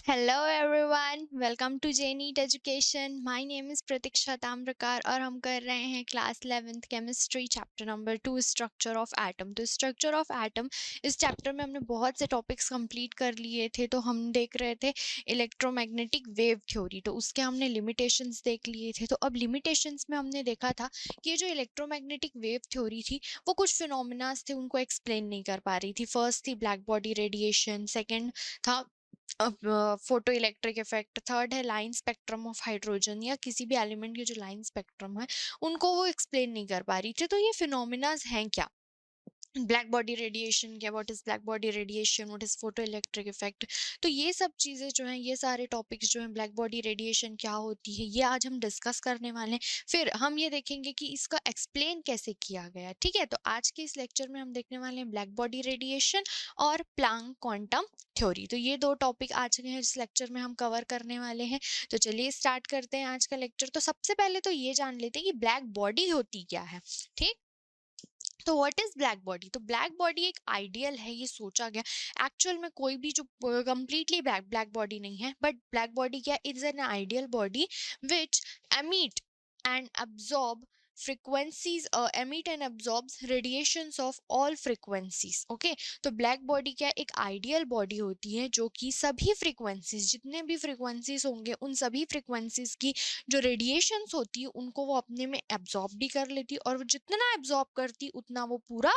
Hello everyone, welcome to J NEET education. My name is Pratiksha Tamrakar और हम कर रहे हैं class 11th chemistry chapter number 2 structure of atom. तो स्ट्रक्चर ऑफ एटम इस चैप्टर में हमने बहुत से टॉपिक्स कंप्लीट कर लिए थे। तो हम देख रहे थे इलेक्ट्रोमैग्नेटिक वेव थ्योरी, तो उसके हमने लिमिटेशंस देख लिए थे। तो अब लिमिटेशंस में हमने देखा था कि ये जो इलेक्ट्रोमैग्नेटिक वेव थ्योरी थी वो कुछ फिनोमिनास थे, उनको एक्सप्लेन नहीं कर पा रही थी। फर्स्ट थी ब्लैक बॉडी रेडिएशन, सेकेंड था फोटो इलेक्ट्रिक इफेक्ट, थर्ड है लाइन स्पेक्ट्रम ऑफ हाइड्रोजन या किसी भी एलिमेंट के जो लाइन स्पेक्ट्रम है उनको वो एक्सप्लेन नहीं कर पा रही थी। तो ये फिनोमिनाज हैं क्या? ब्लैक बॉडी रेडिएशन क्या, what is black body radiation, what is photo electric effect. तो ये सब चीजें जो हैं, ये सारे टॉपिक्स जो हैं, ब्लैक बॉडी रेडिएशन क्या होती है, ये आज हम डिस्कस करने वाले हैं। फिर हम ये देखेंगे कि इसका एक्सप्लेन कैसे किया गया। ठीक है, तो आज के इस लेक्चर में हम देखने वाले हैं ब्लैक बॉडी रेडिएशन और प्लैंक क्वांटम थ्योरी। तो ये दो टॉपिक आज के इस लेक्चर में हम कवर करने वाले हैं। तो चलिए स्टार्ट करते हैं आज का लेक्चर। तो सबसे पहले तो ये जान लेते हैं कि ब्लैक बॉडी होती क्या है। ठीक, तो व्हाट इज ब्लैक बॉडी? तो ब्लैक बॉडी एक आइडियल है, ये सोचा गया। एक्चुअल में कोई भी जो कंप्लीटली ब्लैक ब्लैक बॉडी नहीं है, बट ब्लैक बॉडी क्या, is an ideal body which emit and absorb frequencies, emit and absorbs radiations of all frequencies. okay, तो ब्लैक बॉडी क्या, एक आइडियल बॉडी होती है जो कि सभी फ्रीक्वेंसीज, जितने भी फ्रीक्वेंसीज होंगे उन सभी फ्रीक्वेंसीज की जो रेडिएशंस होती है उनको वो अपने में एब्जॉर्ब भी कर लेती है, और वो जितना एब्जॉर्ब करती है उतना वो पूरा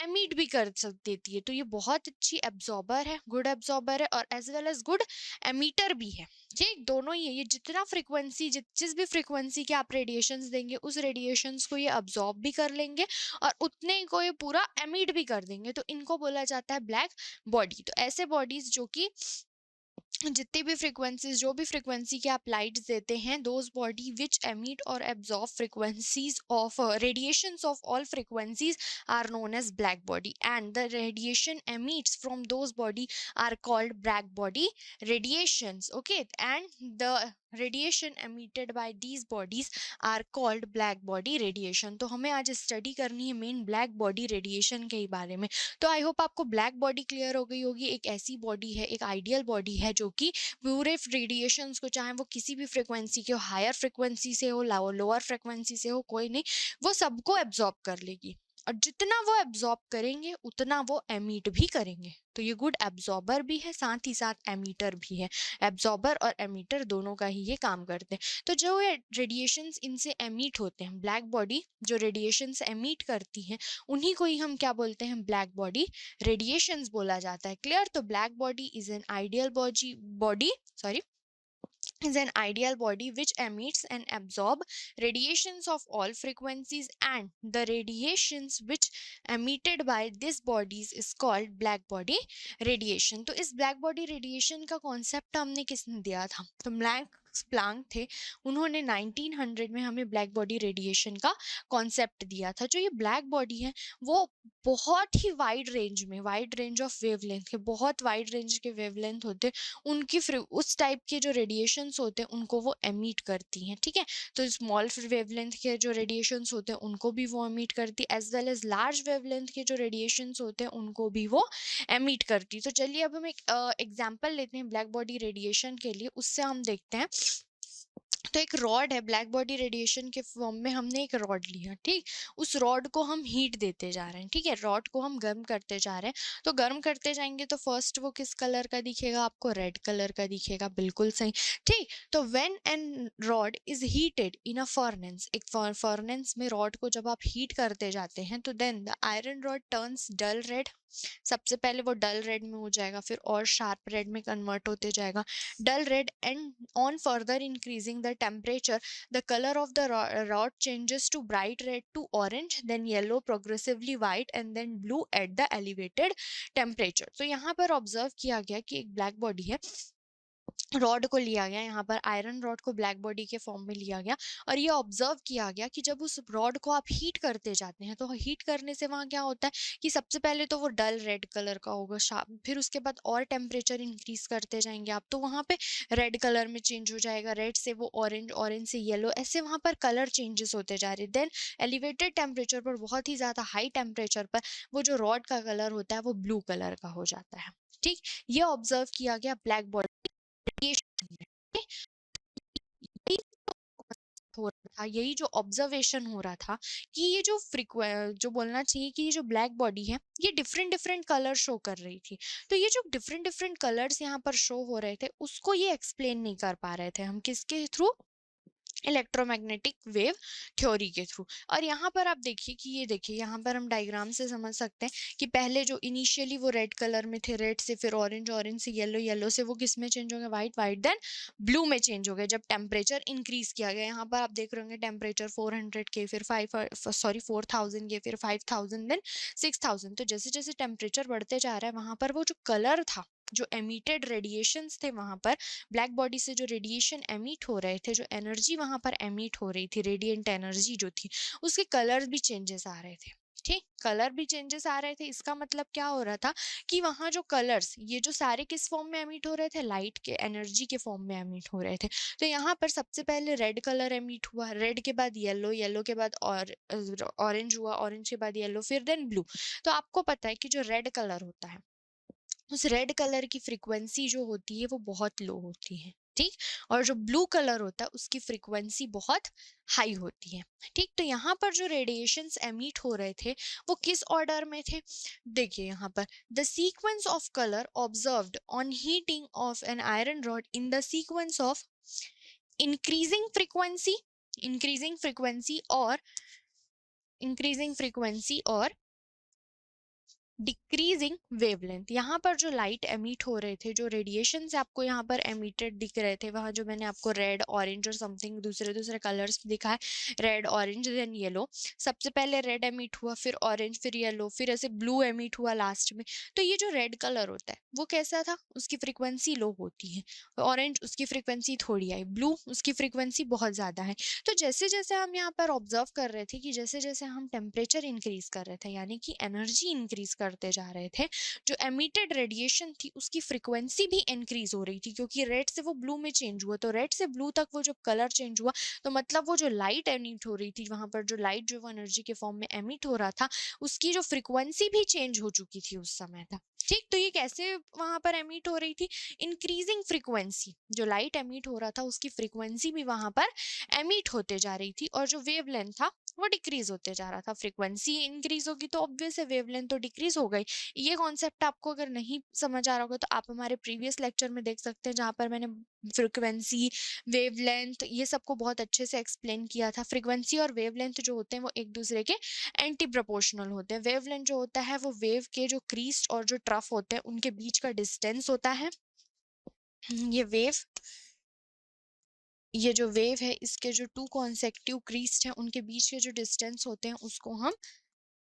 एमिट भी कर देती है। तो ये बहुत अच्छी एब्जॉर्बर है, गुड एब्जॉर्बर है, और as well as good emitter भी है। ठीक, दोनों ही है। ये जितना फ्रीक्वेंसी, जिस भी फ्रीक्वेंसी के आप रेडिएशंस देंगे उस रेडिएशंस को ये अब्जॉर्ब भी कर लेंगे और उतने को ये पूरा एमिट भी कर देंगे। तो इनको बोला जाता है ब्लैक बॉडी। तो ऐसे बॉडीज जो कि जितनी भी फ्रीक्वेंसीज, जो भी फ्रीक्वेंसी के आप लाइट्स देते हैं, दोज बॉडी विच एमिट और absorb frequencies of radiations of all frequencies are known as black body, and the radiation emits from those body are called black body radiations. Okay, and the radiation emitted by these bodies are called black body radiation। तो हमें आज study करनी है main black body radiation के ही बारे में। तो आई hope आपको ब्लैक बॉडी क्लियर हो गई होगी। एक ऐसी बॉडी है, एक आइडियल बॉडी है जो कि पूरे रेडिएशंस को, चाहे वो किसी भी फ्रिक्वेंसी के हो, हायर फ्रिक्वेंसी से हो, लोअर फ्रिक्वेंसी से हो, कोई नहीं, वो सबको एब्जॉर्ब कर लेगी, और जितना वो एब्जॉर्ब करेंगे उतना वो एमिट भी करेंगे। तो ये गुड एब्जॉर्बर भी है, साथ ही साथ एमिटर भी है। एब्जॉर्बर और एमिटर दोनों का ही ये काम करते हैं। तो जो ये रेडिएशंस इनसे एमिट होते हैं, ब्लैक बॉडी जो रेडिएशंस एमिट करती हैं उन्हीं को ही हम क्या बोलते हैं, ब्लैक बॉडी रेडिएशंस बोला जाता है। क्लियर? तो black body is an ideal body sorry is an ideal body which emits and absorb radiations of all frequencies, and the radiations which emitted by these bodies is called black body radiation। तो इस black body radiation का concept हमने किसने दिया था? तो max Planck थे। उन्होंने 1900 में हमें ब्लैक बॉडी रेडिएशन का कॉन्सेप्ट दिया था। जो ये ब्लैक बॉडी है वो बहुत ही वाइड रेंज में, वाइड रेंज ऑफ वेवलेंथ के, बहुत वाइड रेंज के वेवलेंथ होते, उनकी उस टाइप के जो रेडिएशंस होते हैं उनको वो एमिट करती हैं। ठीक है, तो स्मॉल वेवलेंथ के जो रेडिएशंस होते हैं उनको भी वो एमिट करती, as well as large wavelength के जो रेडिएशंस होते हैं उनको भी वो एमिट करती। तो चलिए अब हम एक एग्जांपल लेते हैं ब्लैक बॉडी रेडिएशन के लिए, उससे हम देखते हैं। तो एक रॉड है, ब्लैक बॉडी रेडिएशन के फॉर्म में हमने एक रॉड लिया। ठीक, उस रॉड को हम हीट देते जा रहे हैं। ठीक है, रॉड को हम गर्म करते जा रहे हैं। तो गर्म करते जाएंगे तो फर्स्ट वो किस कलर का दिखेगा आपको? रेड कलर का दिखेगा। बिल्कुल सही। ठीक, तो when an rod is heated in a furnace, एक फर्नेस में रॉड को जब आप हीट करते जाते हैं तो then the iron rod turns dull red. सबसे पहले वो डल रेड में हो जाएगा, फिर और शार्प रेड में कन्वर्ट होते जाएगा, dull red, and on further increasing the temperature the color of the rod changes to bright red to orange, then yellow, progressively white, and then blue at the elevated temperature। तो यहाँ पर observe किया गया कि एक black body है, rod को लिया गया, यहाँ पर आयरन रॉड को ब्लैक बॉडी के फॉर्म में लिया गया, और ये ऑब्जर्व किया गया कि जब उस रॉड को आप हीट करते जाते हैं तो हीट करने से वहाँ क्या होता है कि सबसे पहले तो वो डल रेड कलर का होगा, फिर उसके बाद और टेम्परेचर इंक्रीज करते जाएंगे आप, तो वहाँ पे रेड कलर में चेंज हो जाएगा, रेड से वो ऑरेंज, ऑरेंज से येलो, ऐसे वहाँ पर कलर चेंजेस होते जा रहे। देन एलिवेटेड टेम्परेचर पर, बहुत ही ज़्यादा हाई टेम्परेचर पर, वो जो रॉड का कलर होता है वो ब्लू कलर का हो जाता है। ठीक, ये ऑब्जर्व किया गया ब्लैक बॉडी हो रहा था, यही जो ऑब्जर्वेशन हो रहा था कि ये जो बोलना चाहिए कि ये जो ब्लैक बॉडी है ये डिफरेंट डिफरेंट कलर शो कर रही थी। तो ये जो डिफरेंट डिफरेंट कलर्स यहाँ पर शो हो रहे थे उसको ये एक्सप्लेन नहीं कर पा रहे थे हम, किसके थ्रू? इलेक्ट्रोमैग्नेटिक वेव थ्योरी के थ्रू। और यहाँ पर आप देखिए कि ये देखिए यहाँ पर हम डायग्राम से समझ सकते हैं कि पहले जो इनिशियली वो रेड कलर में थे, रेड से फिर ऑरेंज, ऑरेंज से येलो, येलो से वो किस में चेंज हो गए? वाइट, वाइट देन ब्लू में चेंज हो गए जब टेम्परेचर इंक्रीज किया गया। यहाँ पर आप देख रहे होंगे टेम्परेचर 400 के, फिर 4000 के, फिर 5000 देन 6000। तो जैसे जैसे टेम्परेचर बढ़ते जा रहा है वहां पर वो जो कलर था, जो एमिटेड रेडिएशंस थे वहां पर, ब्लैक बॉडी से जो रेडिएशन एमिट हो रहे थे, जो एनर्जी वहां पर एमिट हो रही थी, रेडिएंट एनर्जी जो थी, उसके कलर्स भी चेंजेस आ रहे थे। ठीक, कलर भी चेंजेस आ रहे थे। इसका मतलब क्या हो रहा था कि वहां जो कलर्स, ये जो सारे किस फॉर्म में एमिट हो रहे थे? लाइट के, एनर्जी के फॉर्म में एमिट हो रहे थे। तो यहाँ पर सबसे पहले रेड कलर एमिट हुआ, रेड के बाद येलो, येलो के बाद ऑरेंज हुआ, ऑरेंज के बाद येलो, फिर देन ब्लू। तो आपको पता है कि जो रेड कलर होता है उस रेड कलर की फ्रीक्वेंसी जो होती है वो बहुत लो होती है। ठीक, और जो ब्लू कलर होता है उसकी फ्रीक्वेंसी बहुत हाई होती है। ठीक, तो यहाँ पर जो रेडिएशंस एमिट हो रहे थे वो किस ऑर्डर में थे? देखिए यहाँ पर, the sequence of colour observed on heating of an iron rod in the sequence of increasing frequency, increasing frequency और इंक्रीजिंग फ्रीक्वेंसी और डिक्रीजिंग वेवलेंथ। यहाँ पर जो लाइट एमिट हो रहे थे, जो रेडिएशन आपको यहाँ पर एमिटेड दिख रहे थे, वहाँ जो मैंने आपको रेड, ऑरेंज और समथिंग दूसरे दूसरे कलर्स दिखा है, रेड, ऑरेंज देन येलो। सबसे पहले रेड एमिट हुआ, फिर ऑरेंज, फिर येलो, फिर ऐसे ब्लू एमिट हुआ लास्ट में। तो ये जो रेड कलर होता है वो कैसा था? उसकी फ्रिक्वेंसी लो होती है। ऑरेंज उसकी फ्रिक्वेंसी थोड़ी आई, ब्लू उसकी फ्रिक्वेंसी बहुत ज्यादा है। तो जैसे जैसे हम यहाँ पर ऑब्जर्व कर रहे थे कि जैसे जैसे हम टेम्परेचर इंक्रीज कर रहे थे, यानी कि एनर्जी इंक्रीज करते जा रहे थे, जो एमिटेड रेडिएशन थी उसकी फ्रिक्वेंसी भी इंक्रीज हो रही थी, क्योंकि रेड से वो ब्लू में चेंज हुआ। तो रेड से ब्लू तक वो जो कलर चेंज हुआ, तो मतलब वो जो लाइट एमिट हो रही थी वहां पर, जो लाइट जो वो एनर्जी के फॉर्म में एमिट हो रहा था, उसकी जो फ्रिक्वेंसी भी चेंज हो चुकी थी उस समय तक। ठीक, तो ये कैसे वहां पर एमिट हो रही थी? इंक्रीजिंग फ्रीक्वेंसी, जो लाइट एमिट हो रहा था उसकी फ्रीक्वेंसी भी वहां पर एमिट होते जा रही थी, और जो वेवलेंथ था वो डिक्रीज होते जा रहा था। फ्रीक्वेंसी इंक्रीज होगी तो ऑब्वियस है वेवलेंथ तो डिक्रीज हो गई। ये कॉन्सेप्ट आपको अगर नहीं समझ आ रहा होगा तो आप हमारे प्रीवियस लेक्चर में देख सकते हैं, जहां पर मैंने फ्रीक्वेंसी, वेवलेंथ ये सबको बहुत अच्छे से एक्सप्लेन किया था। फ्रीक्वेंसी और वेवलेंथ जो होते हैं वो एक दूसरे के एंटी प्रोपोर्शनल होते हैं। वेवलेंथ जो होता है वो वेव के जो क्रीस्ट और जो ट्रफ होते हैं उनके बीच का डिस्टेंस होता है। ये जो वेव है इसके जो टू कॉन्सेक्टिव क्रीस्ट हैं उनके बीच के जो डिस्टेंस होते हैं उसको हम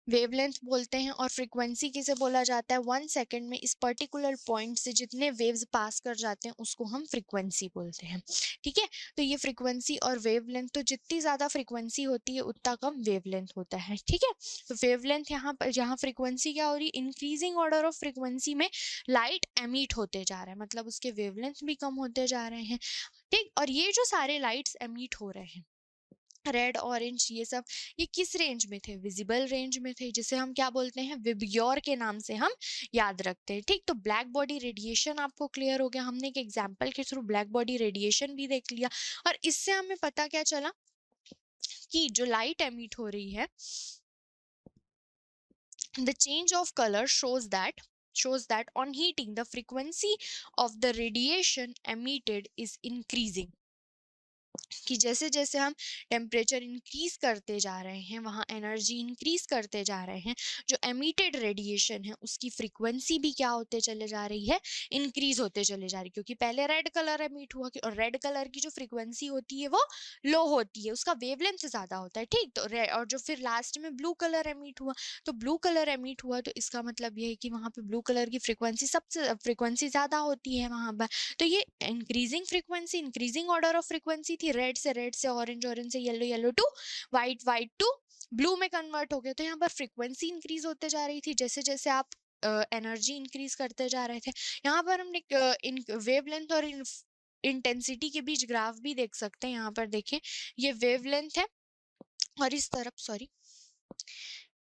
वेवलेंथ बोलते हैं। और फ्रीक्वेंसी किसे बोला जाता है? 1 सेकेंड में इस पर्टिकुलर पॉइंट से जितने वेव्स पास कर जाते हैं उसको हम फ्रीक्वेंसी बोलते हैं। ठीक है, तो ये फ्रीक्वेंसी और वेवलेंथ, तो जितनी ज्यादा फ्रीक्वेंसी होती है उतना कम वेवलेंथ होता है। ठीक है, तो वेवलेंथ यहाँ पर, यहाँ फ्रीक्वेंसी क्या हो रही है? इंक्रीजिंग ऑर्डर ऑफ फ्रीक्वेंसी में लाइट एमिट होते जा रहा है, मतलब उसके वेवलेंथ भी कम होते जा रहे हैं। ठीक, और ये जो सारे लाइट्स एमिट हो रहे हैं, रेड, ऑरेंज, ये सब, ये किस रेंज में थे? विजिबल रेंज में थे, जिसे हम क्या बोलते हैं? विबग्योर के नाम से हम याद रखते हैं। ठीक, तो ब्लैक बॉडी रेडिएशन आपको क्लियर हो गया। हमने एक एग्जांपल के थ्रू ब्लैक बॉडी रेडिएशन भी देख लिया, और इससे हमें पता क्या चला कि जो लाइट एमिट हो रही है, the change of color shows that on heating the frequency of the radiation emitted is increasing। कि जैसे जैसे हम टेम्परेचर इंक्रीज करते जा रहे हैं, वहाँ एनर्जी इंक्रीज करते जा रहे हैं, जो एमिटेड रेडिएशन है उसकी फ्रीक्वेंसी भी क्या होते चले जा रही है? इंक्रीज होते चले जा रही है। क्योंकि पहले रेड कलर एमिट हुआ, और रेड कलर की जो फ्रीक्वेंसी होती है वो लो होती है, उसका वेवलेंथ ज्यादा होता है। ठीक, तो और जो फिर लास्ट में ब्लू कलर एमिट हुआ, तो ब्लू कलर एमिट हुआ तो इसका मतलब ये है कि वहाँ पे ब्लू कलर की फ्रीक्वेंसी ज्यादा होती है वहां पर। तो ये increasing frequency, increasing order of frequency थी। रेड से ऑरेंज, ऑरेंज से yellow, yellow to white, white to blue में कन्वर्ट हो गया। तो यहाँ पर फ्रीक्वेंसी इंक्रीज होते जा रही थी जैसे जैसे आप एनर्जी इंक्रीज करते जा रहे थे। यहाँ पर हमने वेवलेंथ और इंटेंसिटी के बीच ग्राफ भी देख सकते हैं। यहाँ पर देखिए, ये वेवलेंथ है, और इस तरफ, सॉरी,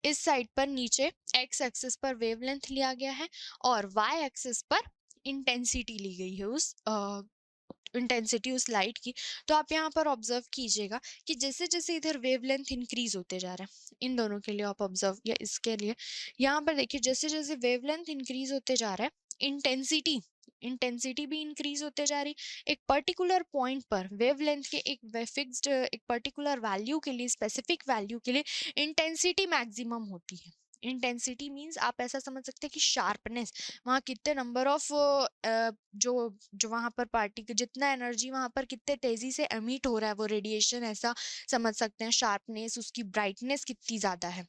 इस साइड पर नीचे एक्स एक्सिस पर वेवलेंथ लिया गया है, और वाई एक्सिस पर इंटेंसिटी ली गई है उस इंटेंसिटी उस लाइट की, तो आप यहाँ पर ऑब्जर्व कीजिएगा कि जैसे जैसे इधर वेवलेंथ इंक्रीज होते जा रहा है, इन दोनों के लिए आप ऑब्जर्व, या इसके लिए यहाँ पर देखिए जैसे जैसे वेवलेंथ इंक्रीज होते जा रहा है, इंटेंसिटी भी इंक्रीज होते जा रही। एक पर्टिकुलर पॉइंट पर वेवलेंथ के एक फिक्स्ड एक पर्टिकुलर वैल्यू के लिए, स्पेसिफिक वैल्यू के लिए इंटेंसिटी मैक्सिमम होती है। इंटेंसिटी मींस आप ऐसा समझ सकते हैं कि शार्पनेस, वहाँ कितने नंबर ऑफ जो जो वहाँ पर पार्टी जितना एनर्जी वहाँ पर कितने तेजी से एमिट हो रहा है वो रेडिएशन, ऐसा समझ सकते हैं। शार्पनेस, उसकी ब्राइटनेस कितनी ज्यादा है,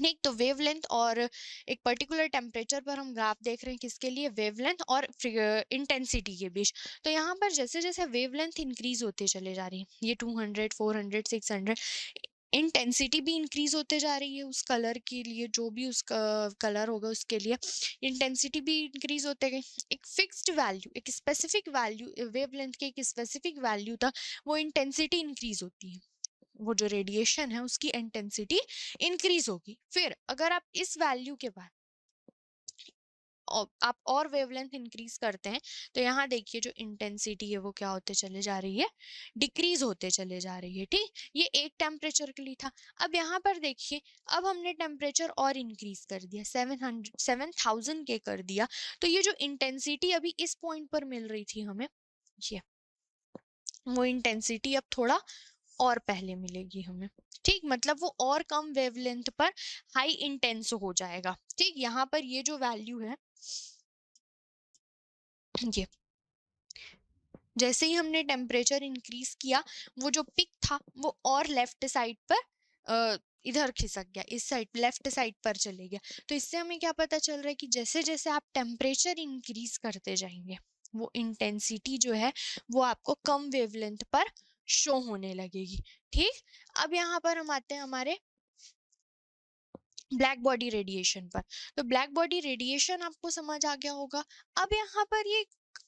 नहीं। तो वेवलेंथ और एक पर्टिकुलर टेम्परेचर पर हम ग्राफ देख रहे हैं, किसके लिए, वेवलेंथ और इंटेंसिटी के बीच। तो यहाँ पर जैसे जैसे वेवलेंथ इंक्रीज होते चले जा रही है, ये 200 400 600, इंटेंसिटी भी इंक्रीज होते जा रही है उस कलर के लिए, जो भी उसका कलर होगा उसके लिए इंटेंसिटी भी इंक्रीज होते गए। एक फिक्स्ड वैल्यू, एक स्पेसिफिक वैल्यू, वेवलेंथ के एक स्पेसिफिक वैल्यू था, वो इंटेंसिटी इंक्रीज होती है, वो जो रेडिएशन है उसकी इंटेंसिटी इंक्रीज होगी। फिर अगर आप इस वैल्यू के बाद आप और वेवलेंथ इंक्रीज करते हैं, तो यहाँ देखिए जो इंटेंसिटी है वो क्या होते चले जा रही है, डिक्रीज होते चले जा रही है, ठीक। ये एक टेम्परेचर के लिए था। अब यहाँ पर देखिए, अब हमने टेम्परेचर और इंक्रीज कर दिया, 7000 के कर दिया, तो ये जो इंटेंसिटी अभी इस पॉइंट पर मिल रही थी हमें, ये वो इंटेंसिटी अब थोड़ा और पहले मिलेगी हमें, ठीक। मतलब वो और कम वेवलेंथ पर हाई इंटेंस हो जाएगा, ठीक। यहाँ पर ये जो वैल्यू है, ये जैसे ही हमने टेम्परेचर इंक्रीज किया, वो जो पिक था वो और लेफ्ट साइड पर इधर खिसक गया, इस साइड लेफ्ट साइड पर चले गया। तो इससे हमें क्या पता चल रहा है कि जैसे जैसे आप टेम्परेचर इंक्रीज करते जाएंगे, वो इंटेंसिटी जो है वो आपको कम वेवलेंथ पर शो होने लगेगी, ठीक। अब यहाँ पर हम आते हैं हमारे ब्लैक बॉडी रेडिएशन पर। तो ब्लैक बॉडी रेडिएशन आपको समझ आ गया होगा। अब यहाँ पर ये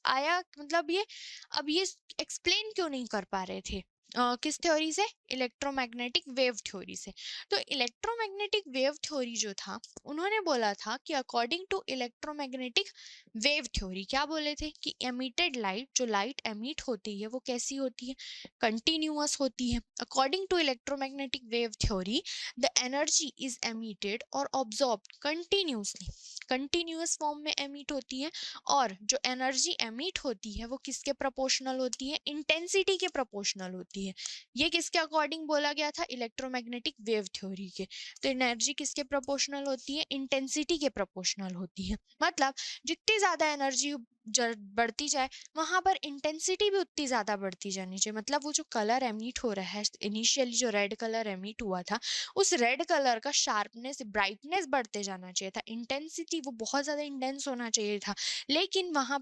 आया, मतलब ये अब ये एक्सप्लेन क्यों नहीं कर पा रहे थे, किस थ्योरी से, इलेक्ट्रोमैग्नेटिक वेव थ्योरी से। तो इलेक्ट्रोमैग्नेटिक वेव थ्योरी जो था, उन्होंने बोला था कि according to electromagnetic wave theory, क्या बोले थे कि एमिटेड लाइट, जो लाइट एमिट होती है वो कैसी होती है, कंटिन्यूअस होती है। According to electromagnetic wave theory, the energy is emitted or absorbed continuously, continuous form में एमिट होती है, और जो एनर्जी एमिट होती है वो किसके प्रोपोर्शनल होती है, इंटेंसिटी के प्रोपोर्शनल होती है। ये किसके अकॉर्डिंग बोला गया था, इलेक्ट्रोमैग्नेटिक वेव थ्योरी के। तो एनर्जी किसके प्रोपोर्शनल होती है, इंटेंसिटी के प्रोपोर्शनल होती है। मतलब जितनी ज्यादा एनर्जी बढ़ती जाए, वहां पर इंटेंसिटी भी उतनी ज्यादा बढ़ती जानी चाहिए। मतलब वो जो कलर एमिट हो रहा है, इनिशियली जो रेड कलर एमिट हुआ था, उस रेड कलर का शार्पनेस, ब्राइटनेस बढ़ते जाना चाहिए था, इंटेंसिटी वो बहुत ज्यादा इंटेंस होना चाहिए था। लेकिन वहां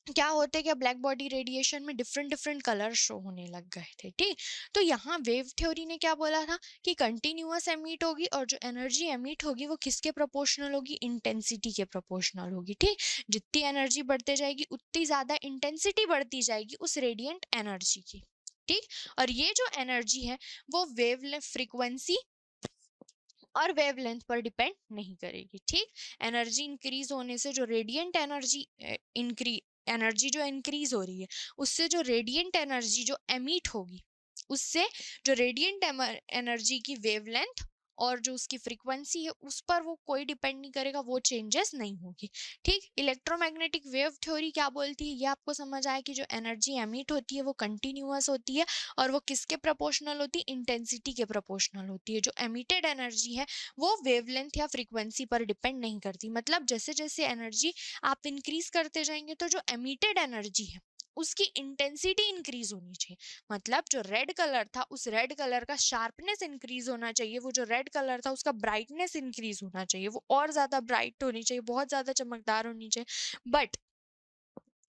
क्या होते, क्या ब्लैक बॉडी रेडिएशन में डिफरेंट डिफरेंट कलर शो होने लग गए थे, ठीक। तो यहाँ वेव थ्योरी ने क्या बोला था कि कंटिन्यूअस एमिट होगी, और जो एनर्जी एमिट होगी वो किसके प्रोपोर्शनल होगी, इंटेंसिटी के प्रोपोर्शनल होगी, ठीक। जितनी एनर्जी बढ़ते जाएगी उतनी ज्यादा इंटेंसिटी बढ़ती जाएगी उस रेडिएंट एनर्जी की, ठीक। और ये जो एनर्जी है वो वेव फ्रीक्वेंसी और वेवलेंथ पर डिपेंड नहीं करेगी, ठीक। एनर्जी इंक्रीज होने से जो रेडिएंट एनर्जी एनर्जी जो इंक्रीज हो रही है, उससे जो रेडिएंट एनर्जी जो एमिट होगी, उससे जो रेडिएंट एनर्जी की वेवलेंथ और जो उसकी फ्रीक्वेंसी है उस पर वो कोई डिपेंड नहीं करेगा, वो चेंजेस नहीं होगी, ठीक। इलेक्ट्रोमैग्नेटिक वेव थ्योरी क्या बोलती है, ये आपको समझ आया कि जो एनर्जी एमिट होती है वो कंटिन्यूअस होती है, और वो किसके प्रोपोर्शनल होती है, इंटेंसिटी के प्रोपोर्शनल होती है। जो एमिटेड एनर्जी है वो वेवलेंथ या फ्रीक्वेंसी पर डिपेंड नहीं करती। मतलब जैसे जैसे एनर्जी आप इंक्रीज करते जाएंगे, तो जो एमिटेड एनर्जी है उसकी इंटेंसिटी इंक्रीज होनी चाहिए। मतलब जो रेड कलर था, उस रेड कलर का शार्पनेस इंक्रीज होना चाहिए, वो जो रेड कलर था उसका ब्राइटनेस इंक्रीज होना चाहिए, वो और ज्यादा ब्राइट होनी चाहिए, बहुत ज्यादा चमकदार होनी चाहिए। बट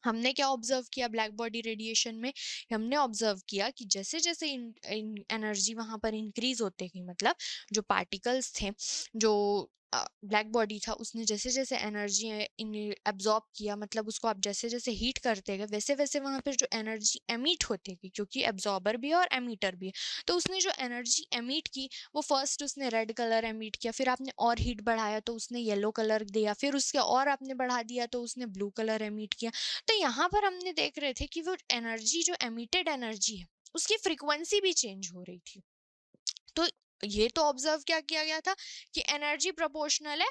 हमने क्या ऑब्जर्व किया ब्लैक बॉडी रेडिएशन में, हमने ऑब्जर्व किया कि जैसे जैसे एनर्जी वहां पर इंक्रीज होते गई, मतलब जो पार्टिकल्स थे, जो ब्लैक बॉडी था उसने जैसे जैसे एनर्जी एब्जॉर्ब किया, मतलब उसको आप जैसे जैसे हीट करते गए वैसे वैसे वहां पर जो एनर्जी एमिट होती गई, क्योंकि एब्जॉर्बर भी है और एमीटर भी है, तो उसने जो एनर्जी एमिट की वो फर्स्ट उसने रेड कलर एमिट किया, फिर आपने और हीट बढ़ाया तो उसने येलो कलर दिया, फिर उसके और आपने बढ़ा दिया तो उसने ब्लू कलर एमिट किया। तो यहाँ पर हमने देख रहे थे कि वो एनर्जी जो एमिटेड एनर्जी है उसकी फ्रीक्वेंसी भी चेंज हो रही थी। तो ये तो ऑब्जर्व क्या किया गया था कि एनर्जी प्रोपोर्शनल है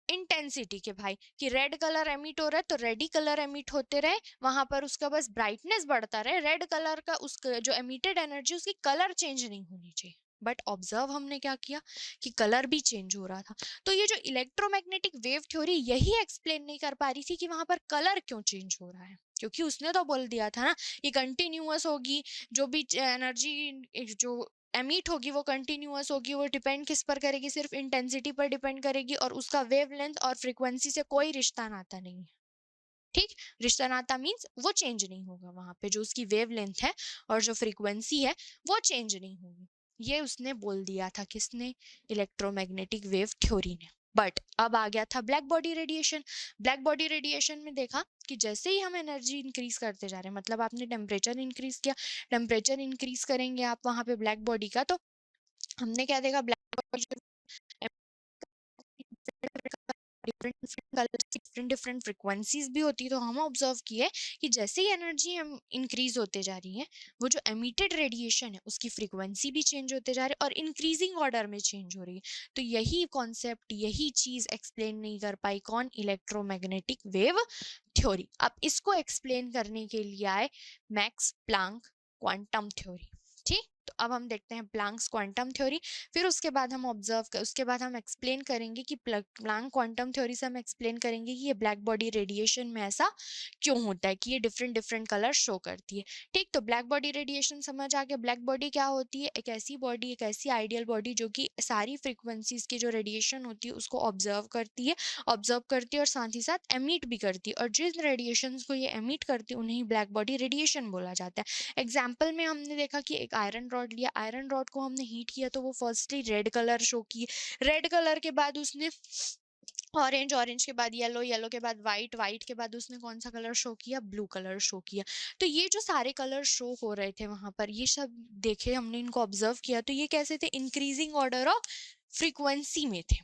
इंटेंसिटी के भाई, कि रेड कलर एमिट हो रहा है तो रेड ही कलर एमिट होते रहे, वहां पर उसका बस ब्राइटनेस बढ़ता रहे, रेड कलर का उसका जो एमिटेड एनर्जी उसकी कलर चेंज नहीं होनी चाहिए। बट ऑब्जर्व हमने क्या किया कि कलर भी चेंज हो रहा था। तो ये जो इलेक्ट्रोमैग्नेटिक वेव थ्योरी यही एक्सप्लेन नहीं कर पा रही थी कि वहां पर कलर क्यों चेंज हो रहा है, क्योंकि उसने तो बोल दिया था ना कि कंटिन्यूअस होगी, जो भी एनर्जी जो एमिट होगी वो कंटिन्यूअस होगी, वो डिपेंड किस पर करेगी, सिर्फ इंटेंसिटी पर डिपेंड करेगी, और उसका वेवलेंथ और फ्रीक्वेंसी से कोई रिश्ता नाता नहीं है। ठीक, रिश्ता नाता मीन्स वो चेंज नहीं होगा, वहां पे जो उसकी वेवलेंथ है और जो फ्रीक्वेंसी है वो चेंज नहीं होगी। ये उसने बोल दिया था, किसने, इलेक्ट्रोमैग्नेटिक वेव थ्योरी ने। बट अब आ गया था black body radiation. Black body radiation में देखा कि जैसे ही हम एनर्जी इंक्रीज करते जा रहे हैं, मतलब आपने टेम्परेचर इंक्रीज किया, टेम्परेचर इंक्रीज करेंगे आप वहां पे ब्लैक बॉडी का, तो हमने क्या देखा, ब्लैक बॉडी डिफरेंट कलर्स की डिफरेंट डिफरेंट फ्रिक्वेंसीज भी होती है। तो हम ऑब्जर्व किए कि जैसे ही एनर्जी इंक्रीज होते जा रही है, वो जो एमिटेड रेडिएशन है उसकी फ्रीक्वेंसी भी चेंज होते जा रही है और इंक्रीजिंग ऑर्डर में चेंज हो रही है। तो यही कॉन्सेप्ट, यही चीज एक्सप्लेन नहीं कर पाई कौन, इलेक्ट्रोमैग्नेटिक वेव थ्योरी। अब इसको एक्सप्लेन करने के लिए आए मैक्स प्लांक क्वांटम थ्योरी। ठीक, तो अब हम देखते हैं प्लांक्स क्वांटम थ्योरी, फिर उसके बाद हम उसके बाद हम एक्सप्लेन करेंगे कि प्लांक क्वांटम थ्योरी से हम एक्सप्लेन करेंगे कि ये ब्लैक बॉडी रेडिएशन में ऐसा क्यों होता है कि ये डिफरेंट डिफरेंट कलर शो करती है। ठीक, तो ब्लैक बॉडी रेडिएशन समझ आ गया। ब्लैक बॉडी क्या होती है, एक ऐसी बॉडी, एक ऐसी आइडियल बॉडी जो कि सारी फ्रीक्वेंसीज की जो रेडिएशन होती है उसको ऑब्जर्व करती है और साथ ही साथ एमिट भी करती है, और जिन रेडिएशन को ये एमिट करती है उन्हें ब्लैक बॉडी रेडिएशन बोला जाता है। एग्जाम्पल में हमने देखा कि एक आयरन रॉड लिया, आयरन रॉड को हमने हीट किया तो वो फर्स्टली रेड कलर शो की, रेड कलर के बाद उसने ऑरेंज, ऑरेंज के बाद येलो, येलो के बाद व्हाइट, व्हाइट के बाद उसने कौन सा कलर शो किया, ब्लू कलर शो किया। तो ये जो सारे कलर शो हो रहे थे वहां पर, ये सब देखे हमने, इनको ऑब्जर्व किया, तो ये कैसे थे, इंक्रीजिंग ऑर्डर ऑफ फ्रीक्वेंसी में थे।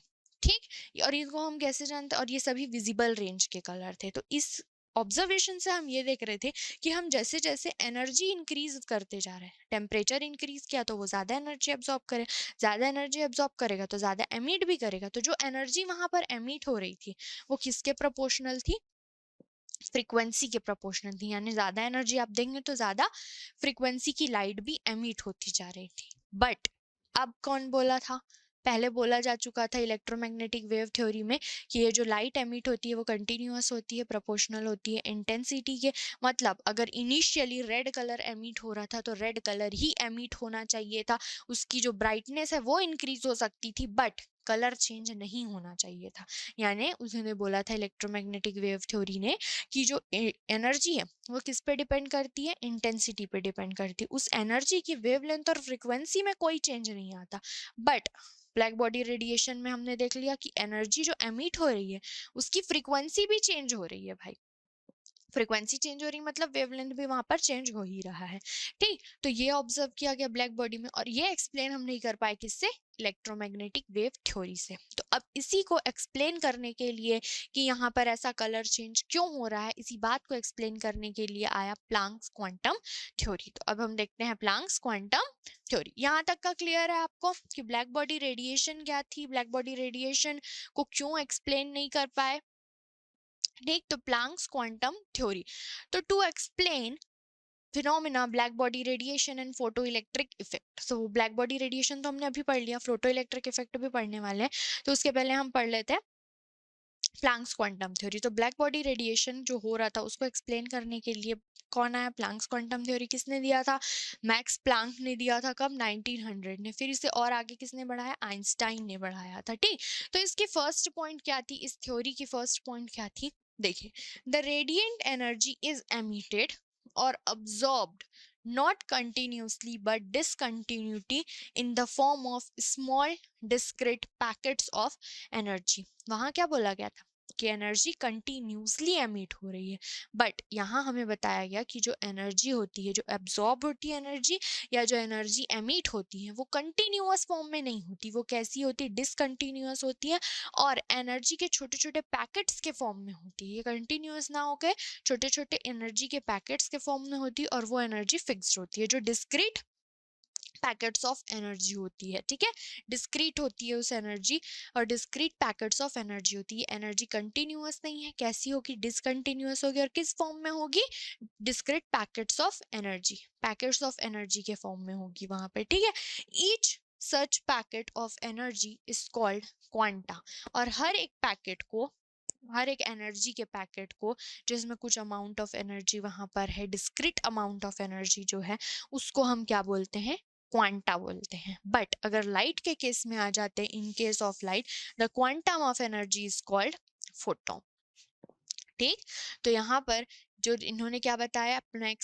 ठीक, और इनको हम कैसे जानते, और ये सभी विजिबल रेंज के कलर थे। तो इस ऑब्जर्वेशन से हम ये देख रहे थे कि हम जैसे जैसे एनर्जी इंक्रीज करते जा रहे हैं, टेम्परेचर इंक्रीज किया तो वो ज्यादा एनर्जी एब्जॉर्ब करे, ज्यादा एनर्जी एब्जॉर्ब करेगा तो ज्यादा एमिट भी करेगा। तो जो एनर्जी वहां पर एमिट हो रही थी वो किसके प्रोपोर्शनल थी, फ्रीक्वेंसी के प्रोपोर्शनल थी, यानी ज्यादा एनर्जी आप देंगे तो ज्यादा फ्रीक्वेंसी की लाइट भी एमिट होती जा रही थी। बट अब कौन बोला था, पहले बोला जा चुका था इलेक्ट्रोमैग्नेटिक वेव थ्योरी में कि ये जो लाइट एमिट होती है वो कंटिन्यूअस होती है, प्रोपोर्शनल होती है इंटेंसिटी के। मतलब अगर इनिशियली रेड कलर एमिट हो रहा था तो रेड कलर ही एमिट होना चाहिए था, उसकी जो ब्राइटनेस है वो इंक्रीज हो सकती थी, बट कलर चेंज नहीं होना चाहिए था। यानी उसने बोला था इलेक्ट्रोमैग्नेटिक वेव थ्योरी ने कि जो एनर्जी है वो किस पे डिपेंड करती है, इंटेंसिटी पे डिपेंड करती है, उस एनर्जी की वेवलेंथ और फ्रीक्वेंसी में कोई चेंज नहीं आता। बट ब्लैक बॉडी रेडिएशन में हमने देख लिया कि एनर्जी जो एमिट हो रही है उसकी फ्रीक्वेंसी भी चेंज हो रही है भाई, फ्रीक्वेंसी चेंज हो रही मतलब वेवलेंथ भी वहां पर चेंज हो ही रहा है। ठीक, तो ये ऑब्जर्व किया गया ब्लैक बॉडी में, और ये एक्सप्लेन हम नहीं कर पाए किससे, इलेक्ट्रोमैग्नेटिक वेव थ्योरी से। तो अब इसी को एक्सप्लेन करने के लिए कि यहाँ पर ऐसा कलर चेंज क्यों हो रहा है, इसी बात को एक्सप्लेन करने के लिए आया प्लांक्स क्वांटम थ्योरी। तो अब हम देखते हैं प्लांक्स क्वांटम थ्योरी। यहाँ तक का क्लियर है आपको कि ब्लैक बॉडी रेडिएशन क्या थी, ब्लैक बॉडी रेडिएशन को क्यों एक्सप्लेन नहीं कर पाए। ठीक, तो प्लांक्स क्वांटम थ्योरी, तो to explain phenomena black body radiation and photo electric effect. So black body radiation तो हमने अभी पढ़ लिया, फोटो इलेक्ट्रिक इफेक्ट भी पढ़ने वाले हैं, तो उसके पहले हम पढ़ लेते हैं प्लांक्स क्वांटम थ्योरी। तो ब्लैक बॉडी रेडिएशन जो हो रहा था उसको एक्सप्लेन करने के लिए कौन आया, प्लांक्स क्वांटम थ्योरी किसने दिया था, मैक्स प्लांक ने दिया था, कब, 1900 ने। फिर इसे और आगे किसने बढ़ाया, आइंस्टाइन ने बढ़ाया था। ठीक, तो इसकी फर्स्ट पॉइंट क्या थी, इस थ्योरी की फर्स्ट पॉइंट क्या थी, देखिए, the radiant energy is emitted और absorbed not continuously but discontinuity in the form of small discrete packets of energy. वहां क्या बोला गया था कि एनर्जी कंटिन्यूसली एमिट हो रही है, बट यहाँ हमें बताया गया कि जो एनर्जी होती है, जो एब्जॉर्ब होती है एनर्जी या जो एनर्जी एमिट होती है, वो कंटिन्यूअस फॉर्म में नहीं होती, वो कैसी होती है, डिसकंटिन्यूअस होती है और एनर्जी के छोटे छोटे पैकेट्स के फॉर्म में होती है। ये कंटिन्यूअस ना होकर छोटे छोटे एनर्जी के पैकेट्स के फॉर्म में होती है और वो एनर्जी फिक्स्ड होती है, जो डिस्क्रीट पैकेट्स ऑफ एनर्जी होती है। ठीक है, डिस्क्रीट होती है उस एनर्जी और डिस्क्रीट पैकेट्स ऑफ एनर्जी होती है। एनर्जी कंटिन्यूअस नहीं है, कैसी होगी, डिसकंटिन्यूअस होगी और किस फॉर्म में होगी, discrete packets of energy, packets of energy के फॉर्म में होगी वहां पे। ठीक है, each such packet of energy is called quanta, और हर एक पैकेट को, हर एक एनर्जी के पैकेट को जिसमें कुछ अमाउंट ऑफ एनर्जी वहां पर है, डिस्क्रीट अमाउंट ऑफ एनर्जी जो है, उसको हम क्या बोलते हैं, क्वांटा बोलते हैं। बट अगर लाइट के केस में आ जाते हैं, in case of light the quantum of energy is called photon. ठीक, तो यहाँ पर जो इन्होंने क्या बताया प्लैंक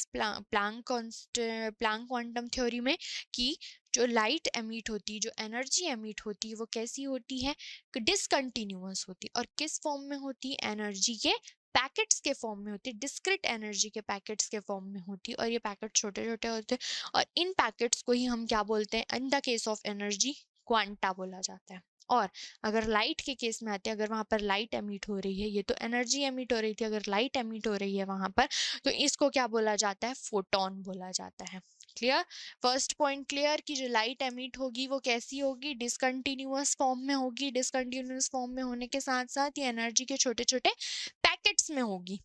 क्वांटम थ्योरी में कि जो लाइट एमिट होती है, जो एनर्जी एमिट होती है, वो कैसी होती है, डिसकंटिन्यूअस होती है। और किस फॉर्म में होती है, एनर्जी के पैकेट्स के फॉर्म में होती है, डिस्क्रीट एनर्जी के पैकेट्स के फॉर्म में होती है। और ये पैकेट छोटे छोटे होते हैं और इन पैकेट्स को ही हम क्या बोलते हैं, in the case of energy quanta बोला जाता है। और अगर लाइट के केस में आते हैं, अगर वहां पर लाइट एमिट हो रही है, ये तो एनर्जी एमिट हो रही थी, अगर लाइट एमिट हो रही है वहां पर, तो इसको क्या बोला जाता है, फोटोन बोला जाता है। क्लियर, फर्स्ट पॉइंट क्लियर कि जो लाइट एमिट होगी वो कैसी होगी, डिसकंटिन्यूअस फॉर्म में होगी। डिसकंटिन्यूअस फॉर्म में होने के साथ साथ ये एनर्जी के छोटे छोटे पैकेट्स में होगी।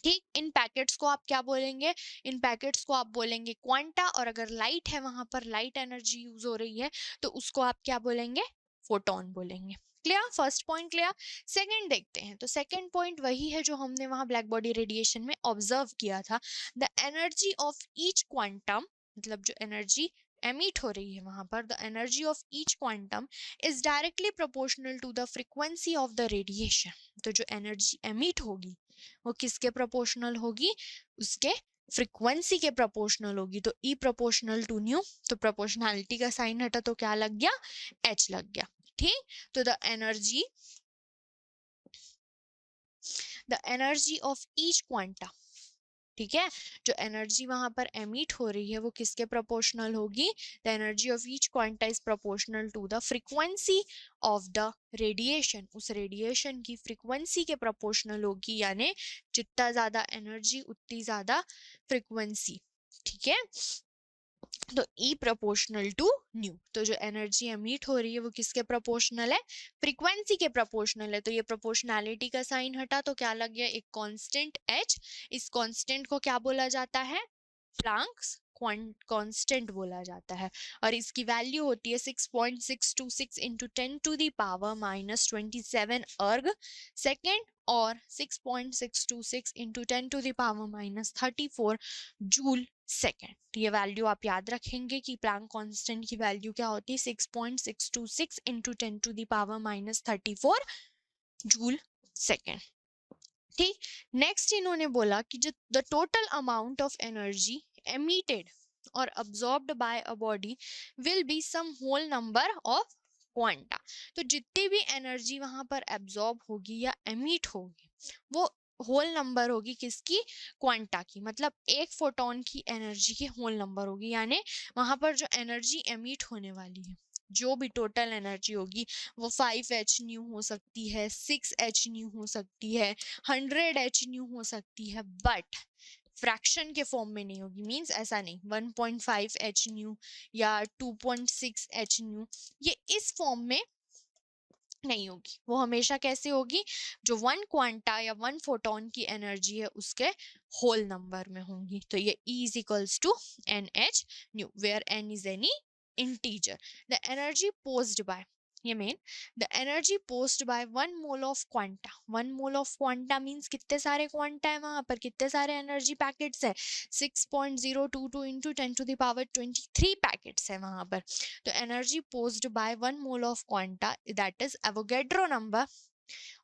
ठीक, इन पैकेट्स को आप क्या बोलेंगे, इन पैकेट्स को आप बोलेंगे क्वांटा। और अगर लाइट है वहां पर, लाइट एनर्जी यूज हो रही है, तो उसको आप क्या बोलेंगे, फोटोन बोलेंगे। Clear, first point clear. Second देखते हैं, तो सेकंड पॉइंट वही है जो हमने वहां ब्लैक बॉडी रेडिएशन में ऑब्जर्व किया था। The energy of each quantum, मतलब जो एनर्जी एमिट हो रही है वहां पर, the energy of each quantum is directly proportional to the frequency of the radiation. तो जो एनर्जी एमिट होगी वो किसके प्रोपोर्शनल होगी, उसके फ्रीक्वेंसी के प्रोपोर्शनल होगी। तो ई प्रोपोर्शनल टू न्यू, तो प्रोपोर्शनैलिटी का साइन हटा तो क्या लग गया, एच लग गया। ठीक, तो the energy of each quanta, ठीक है, जो एनर्जी वहां पर एमिट हो रही है वो किसके प्रोपोर्शनल होगी, the energy of each quanta is proportional to the frequency of the radiation. उस रेडिएशन की फ्रीक्वेंसी के प्रोपोर्शनल होगी, यानी जितना ज्यादा एनर्जी उतनी ज्यादा फ्रीक्वेंसी। ठीक है, तो ई प्रोपोर्शनल टू न्यू, तो जो एनर्जी एमिट हो रही है वो किसके प्रोपोर्शनल है, फ्रीक्वेंसी के प्रोपोर्शनल है। तो ये प्रोपोर्शनैलिटी का साइन हटा तो क्या लग गया, एक कांस्टेंट एच। इस कांस्टेंट को क्या बोला जाता है, प्लैंक्स कांस्टेंट बोला जाता है। और इसकी वैल्यू होती है 6.626 इंटू 10⁻⁻27 अर्ग सेकेंड और 6.626 इंटू 10⁻⁻34 जूल सेकेंड। ये वैल्यू आप याद रखेंगे कि प्लैंक कांस्टेंट की वैल्यू क्या होती है, 6.626 इंटू 10⁻⁻34 जूल सेकेंड। ठीक, नेक्स्ट इन्होंने बोला कि जो the total amount of energy emitted or absorbed by a body will be some whole number of quanta। तो जितनी भी एनर्जी वहां पर एब्जॉर्ब होगी या एमिट होगी वो होल नंबर होगी, किसकी, क्वांटा की। मतलब एक फोटोन की एनर्जी की होल नंबर होगी, यानी वहां पर जो एनर्जी एमिट होने वाली है, जो भी टोटल एनर्जी होगी, वो 5h न्यू हो सकती है, 6h न्यू हो सकती है, 100h न्यू हो सकती है, बट फ्रैक्शन के फॉर्म में नहीं होगी। मींस ऐसा नहीं 1.5h न्यू या 2.6h न्यू, ये इस फॉर्म में नहीं होगी। वो हमेशा कैसे होगी, जो वन क्वांटा या वन फोटोन की एनर्जी है उसके होल नंबर में होंगी। तो ये E is equals to NH nu, where N is any integer. The energy possessed by, ये मेन, the energy possessed by 1 mole of quanta. 1 mole of quanta means कितने सारे क्वांटा है वहां पर, कितने सारे एनर्जी पैकेट्स है, 6.022 इंटू 10⁻23 पैकेट्स है वहां पर। तो energy possessed by 1 mole of quanta, that is Avogadro number,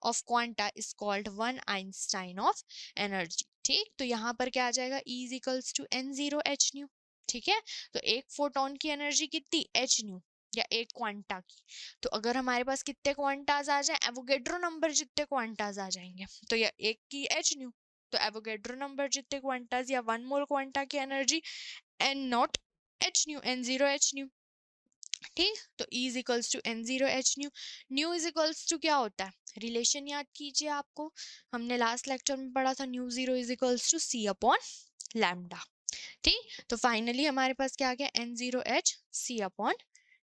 of quanta is called 1 Einstein of energy. ठीक, तो यहाँ पर क्या आ जाएगा, E is equals to n0 h nu. ठीक है, तो एक फोटोन की एनर्जी कितनी, h न्यू, या एक क्वांटा की। तो अगर हमारे पास कितने क्वांटाज आ जाए, एवोगेड्रो नंबर जितने क्वांटाज आ जाएंगे, तो या एक की h न्यू, तो एवोगेड्रो नंबर जितने क्वांटाज या 1 मोल क्वांटा की energy n naught h nu, n0 h nu. ठीक, तो E is equals to n0 h nu. Nu is equals to क्या होता है, रिलेशन याद कीजिए, आपको हमने लास्ट लेक्चर में पढ़ा था, nu zero is equals to C upon lambda. ठीक, तो फाइनली हमारे पास क्या आ गया, n0 h C upon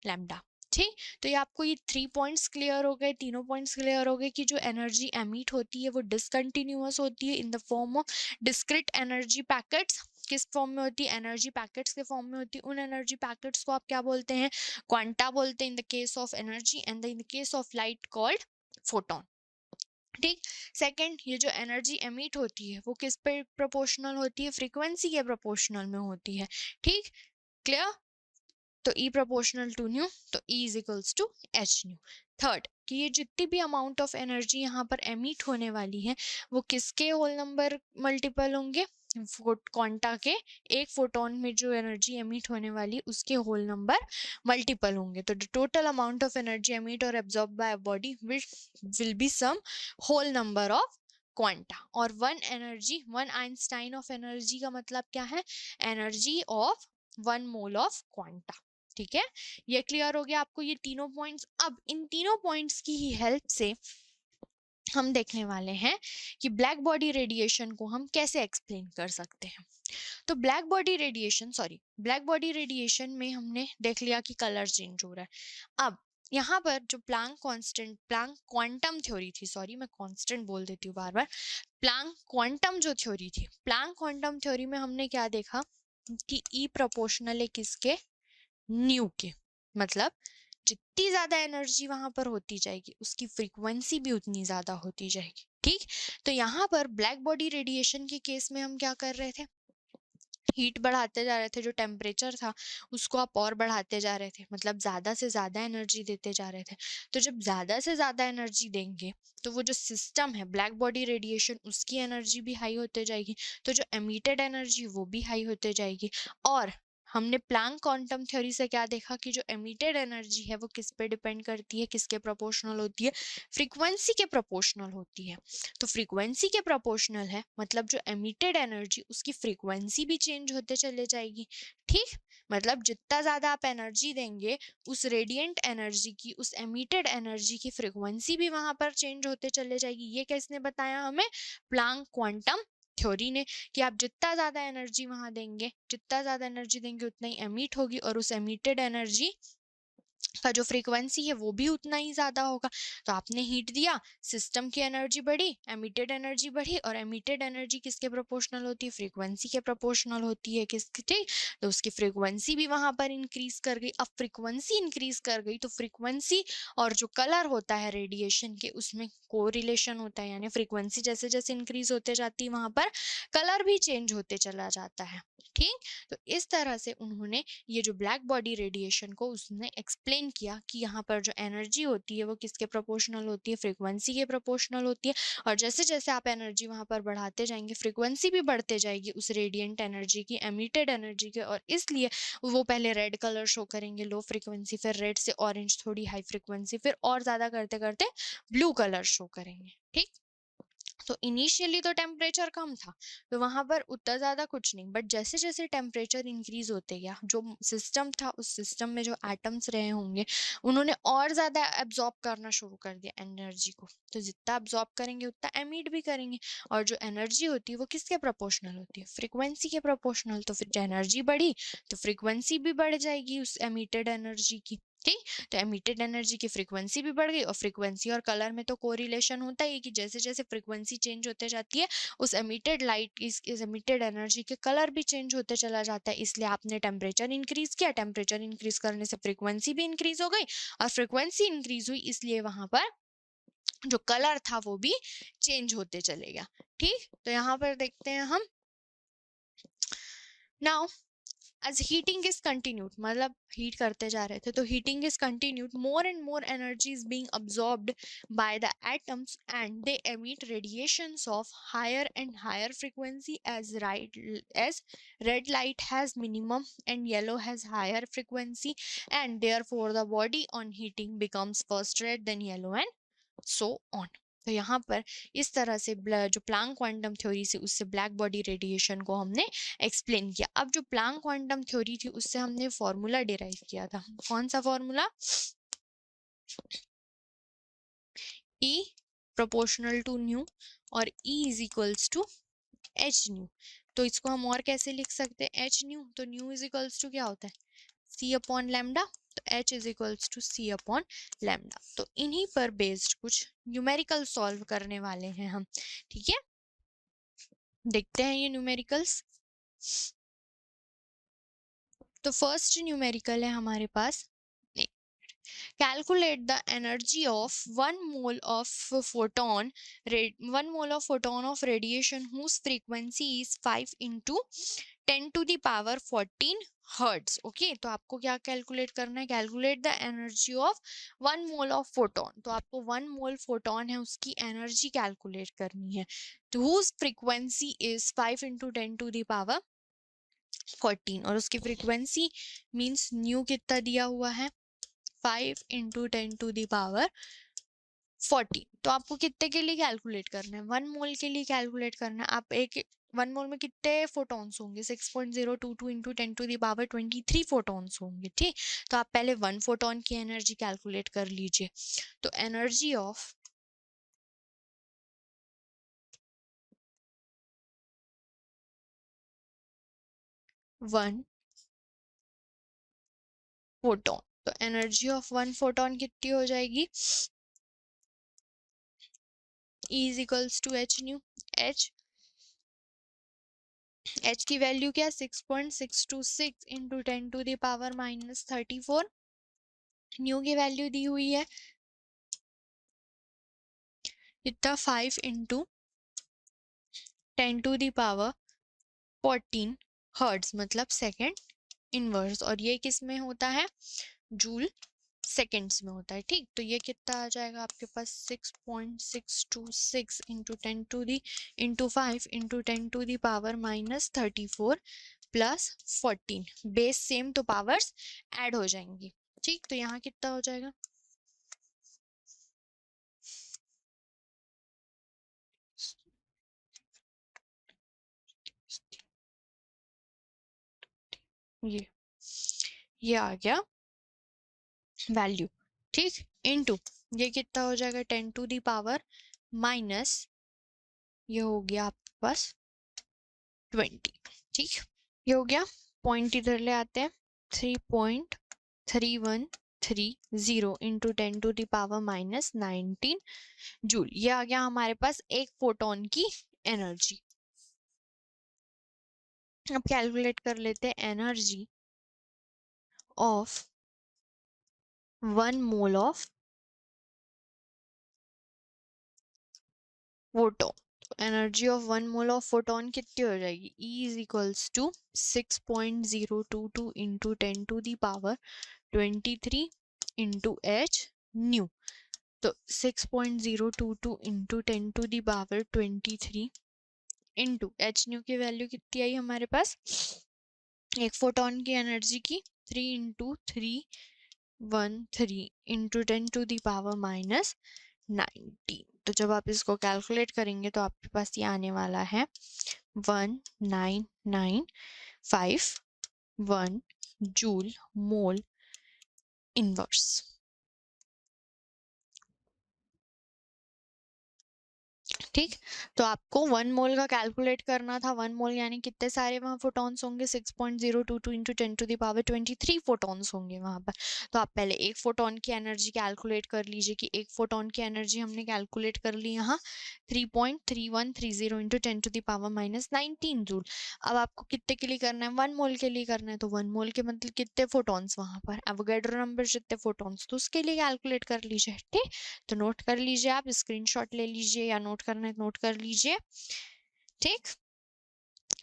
lambda. ठीक, तो ये आपको ये 3 पॉइंट्स क्लियर हो गए, तीनों पॉइंट्स क्लियर हो गए कि जो एनर्जी एमिट होती है वो डिसकंटिन्यूअस होती है in the form of discrete energy packets. किस फॉर्म में होती है, एनर्जी पैकेट्स के फॉर्म में होती है। उन एनर्जी पैकेट्स को आप क्या बोलते हैं, क्वांटा बोलते हैं in the case of energy, and in the case of light called photon. ठीक, सेकंड, ये जो एनर्जी एमिट होती है वो किस पे प्रोपोर्शनल होती है, फ्रीक्वेंसी के प्रोपोर्शनल में होती है। ठीक, क्लियर, तो E प्रोपोर्शनल टू न्यू, तो E is equals to H nu. Third, कि ये जितनी भी अमाउंट ऑफ एनर्जी यहाँ पर एमिट होने वाली है वो किसके होल नंबर मल्टीपल होंगे, क्वांटा के एक फोटोन में जो एनर्जी एमिट होने वाली उसके होल नंबर मल्टीपल होंगे। तो the total amount of energy emit और absorb by body will be some whole number of quanta. और one energy, one Einstein of energy का मतलब क्या है, energy of 1 mole of quanta. ठीक है, ये क्लियर हो गया आपको ये तीनों पॉइंट्स। अब इन तीनों पॉइंट्स की ही हेल्प से हम देखने वाले हैं कि ब्लैक बॉडी रेडिएशन को हम कैसे एक्सप्लेन कर सकते हैं। तो ब्लैक बॉडी रेडिएशन में हमने देख लिया कि कलर चेंज हो रहा है। अब यहाँ पर जो प्लैंक क्वांटम थ्योरी थी, सॉरी मैं कांस्टेंट बोल देती हूँ बार बार, प्लैंक क्वांटम जो थ्योरी थी, प्लैंक क्वांटम थ्योरी में हमने क्या देखा कि E प्रोपोर्शनल है किसके, न्यू के। मतलब जितनी ज्यादा एनर्जी वहां पर होती जाएगी उसकी फ्रीक्वेंसी भी उतनी ज्यादा होती जाएगी। ठीक, तो यहाँ पर ब्लैक बॉडी रेडिएशन के केस में हम क्या कर रहे थे, हीट बढ़ाते जा रहे थे, जो टेम्परेचर था उसको आप और बढ़ाते जा रहे थे, मतलब ज्यादा से ज्यादा एनर्जी देते जा रहे थे। तो जब ज्यादा से ज्यादा एनर्जी देंगे तो वो जो सिस्टम है ब्लैक बॉडी रेडिएशन उसकी एनर्जी भी हाई होते जाएगी, तो जो एमिटेड एनर्जी वो भी हाई होते जाएगी। और हमने प्लैंक क्वांटम थ्योरी से क्या देखा कि जो एमिटेड एनर्जी है वो किस पे डिपेंड करती है, किसके प्रोपोर्शनल होती है, फ्रीक्वेंसी के प्रोपोर्शनल होती है। तो फ्रीक्वेंसी के प्रोपोर्शनल है, मतलब जो एमिटेड एनर्जी उसकी फ्रीक्वेंसी भी चेंज होते चले जाएगी। ठीक, मतलब जितना ज्यादा आप एनर्जी देंगे उस रेडिएंट एनर्जी की, उस एमिटेड एनर्जी की फ्रीक्वेंसी भी वहां पर चेंज होते चले जाएगी। ये किसने बताया हमें, प्लैंक क्वांटम थ्योरी ने, कि आप जितना ज्यादा एनर्जी वहां देंगे, जितना ज्यादा एनर्जी देंगे उतना ही एमिट होगी, और उस एमिटेड एनर्जी का जो फ्रीक्वेंसी है वो भी उतना ही ज्यादा होगा। तो आपने हीट दिया, सिस्टम की एनर्जी बढ़ी, एमिटेड एनर्जी बढ़ी, और एमिटेड एनर्जी किसके प्रोपोर्शनल होती है, फ्रीक्वेंसी के प्रोपोर्शनल होती है। किसके, ठीक, तो उसकी फ्रीक्वेंसी भी वहां पर इंक्रीज कर गई। अब फ्रीक्वेंसी इंक्रीज कर गई तो फ्रीक्वेंसी और जो कलर होता है रेडिएशन के उसमें कोरिलेशन होता है, यानी फ्रीक्वेंसी जैसे जैसे इंक्रीज होते जाती है वहां पर कलर भी चेंज होते चला जाता है। ठीक, तो इस तरह से उन्होंने ये जो ब्लैक बॉडी रेडिएशन को उसने एक्सप्लेन किया कि यहाँ पर जो एनर्जी होती है वो किसके प्रोपोर्शनल होती है, फ्रीक्वेंसी के प्रोपोर्शनल होती है। और जैसे जैसे आप एनर्जी वहां पर बढ़ाते जाएंगे फ्रीक्वेंसी भी बढ़ते जाएगी उस रेडिएंट एनर्जी की, एमिटेड एनर्जी के, और इसलिए वो पहले रेड कलर शो करेंगे लो फ्रीक्वेंसी, फिर रेड से ऑरेंज थोड़ी हाई फ्रीक्वेंसी, फिर और ज्यादा करते करते ब्लू कलर शो करेंगे। ठीक, तो इनिशियली तो टेम्परेचर कम था तो वहां पर उतना ज्यादा कुछ नहीं, बट जैसे जैसे टेम्परेचर इंक्रीज होते गया जो सिस्टम था उस सिस्टम में जो एटम्स रहे होंगे उन्होंने और ज्यादा एब्जॉर्ब करना शुरू कर दिया एनर्जी को। तो जितना एब्जॉर्ब करेंगे उतना एमिट भी करेंगे, और जो एनर्जी होती है वो किसके प्रोपोर्शनल होती है, फ्रीक्वेंसी के प्रोपोर्शनल। तो फिर एनर्जी बढ़ी तो फ्रीक्वेंसी भी बढ़ जाएगी उस एमिटेड एनर्जी की। ठीक, तो एमिटेड एनर्जी की फ्रीक्वेंसी भी बढ़ गई, और फ्रीक्वेंसी और कलर में तो कोरिलेशन होता ही कि जैसे जैसे फ्रीक्वेंसी चेंज होते जाती है उस एमिटेड लाइट इस एमिटेड एनर्जी के कलर भी चेंज होते चला जाता है। इसलिए आपने टेम्परेचर इंक्रीज किया, टेम्परेचर इंक्रीज करने से फ्रीक्वेंसी भी इंक्रीज हो गई, और फ्रीक्वेंसी इंक्रीज हुई इसलिए वहां पर जो कलर था वो भी चेंज होते चले गया। ठीक, तो यहाँ पर देखते हैं हम now as heating is continued, मतलब हीट करते जा रहे थे तो heating is continued, more and more energy is being absorbed by the atoms and they emit radiations of higher and higher frequency as red light has minimum and yellow has higher frequency, and therefore the body on heating becomes first red then yellow and so on. तो यहाँ पर इस तरह से जो Planck quantum theory से उससे black body radiation को हमने एक्सप्लेन किया. अब जो प्लैंक क्वांटम थ्योरी थी उससे हमने फॉर्मूला डिराइव किया था. कौन सा formula? E proportional to nu और E is equals to H nu. तो इसको हम और कैसे लिख सकते हैं? एच न्यू, तो न्यू इज इक्वल्स टू क्या होता है? C upon lambda. तो H is equals to C upon lambda. तो इन्हीं पर बेस्ड कुछ न्यूमेरिकल सॉल्व करने वाले हैं हम. ठीक है, देखते हैं ये न्यूमेरिकल्स. तो फर्स्ट न्यूमेरिकल है हमारे पास, calculate the energy of 1 mole of photon of radiation whose frequency is 5 into 10 to the power 14 hertz. Okay, तो आपको क्या कैलकुलेट करना है? Calculate the energy of 1 mole of photon. तो आपको 1 मोल फोटोन है उसकी एनर्जी कैलकुलेट करनी है. तो whose frequency is 5 into 10 to the power 14 और उसकी फ्रीक्वेंसी मीन्स न्यू कितना दिया हुआ है? 5 into 10 to the power 14. तो आपको कितने के लिए कैलकुलेट करना है? 1 मोल के लिए कैलकुलेट करना है. आप एक 1 मोल में कितने फोटॉन्स होंगे? 6.022 into 10 to the power 23 photons होंगे. ठीक, तो आप पहले 1 फोटॉन की एनर्जी कैलकुलेट कर लीजिए. तो एनर्जी ऑफ 1 फोटॉन, तो एनर्जी ऑफ 1 फोटॉन कितनी हो जाएगी? E is equals to h new. H की वैल्यू क्या? 6.626 into 10 to the power minus 34. New की वैल्यू दी हुई है इतना 5 into 10 to the power 14 hertz, मतलब सेकेंड इनवर्स. और ये किस में होता है? जूल सेकेंड्स में होता है. ठीक, तो ये कितना आ जाएगा आपके पास? 6.626 into 10 to the into 5 into 10 to the power minus 34 plus 14. Base same तो पावर्स ऐड हो जाएंगी. ठीक, तो यहाँ कितना हो जाएगा? ये आ गया वैल्यू. ठीक, इनटू ये कितना हो जाएगा? 10 to the power माइनस ये हो गया आपके पास 20. ठीक, ये हो गया. पॉइंट इधर ले आते हैं. 3.3130 into 10 to the power minus 19 joule. ये आ गया हमारे पास एक फोटोन की एनर्जी. अब कैलकुलेट कर लेते हैं energy of 1 mole of photon. Energy of 1 mole of photon कितनी हो जाएगी? E is equals to 6.022 into 10 to the power 23 into h nu. तो 6.022 into 10 to the power 23 into h new की वैल्यू कितनी आई हमारे पास? एक फोटोन की एनर्जी की 3 into 313 into 10 to the power minus 19. तो जब आप इसको कैलकुलेट करेंगे तो आपके पास ये आने वाला है 19951 जूल मोल इनवर्स. ठीक, तो आपको 1 मोल का कैलकुलेट करना था. 1 मोल यानी कितने सारे वहाँ फोटॉन्स होंगे? 6.022 into 10 to the power 23 photons होंगे वहाँ पर. तो आप पहले एक फोटॉन की एनर्जी कैलकुलेट कर लीजिए कि एक फोटॉन की एनर्जी हमने कैलकुलेट कर ली यहाँ 3.3130 into 10 to the power minus 19 joule. अब आपको कितने के लिए करना है? 1 मोल के लिए करना है. तो 1 मोल के मतलब कितने फोटॉन्स वहाँ पर? एवोगैड्रो नंबर जितने फोटॉन्स, तो उसके लिए कैलकुलेट कर लीजिए. ठीक, तो नोट कर लीजिए, आप स्क्रीनशॉट ले लीजिए या नोट करना है नोट कर लीजिए. ठीक,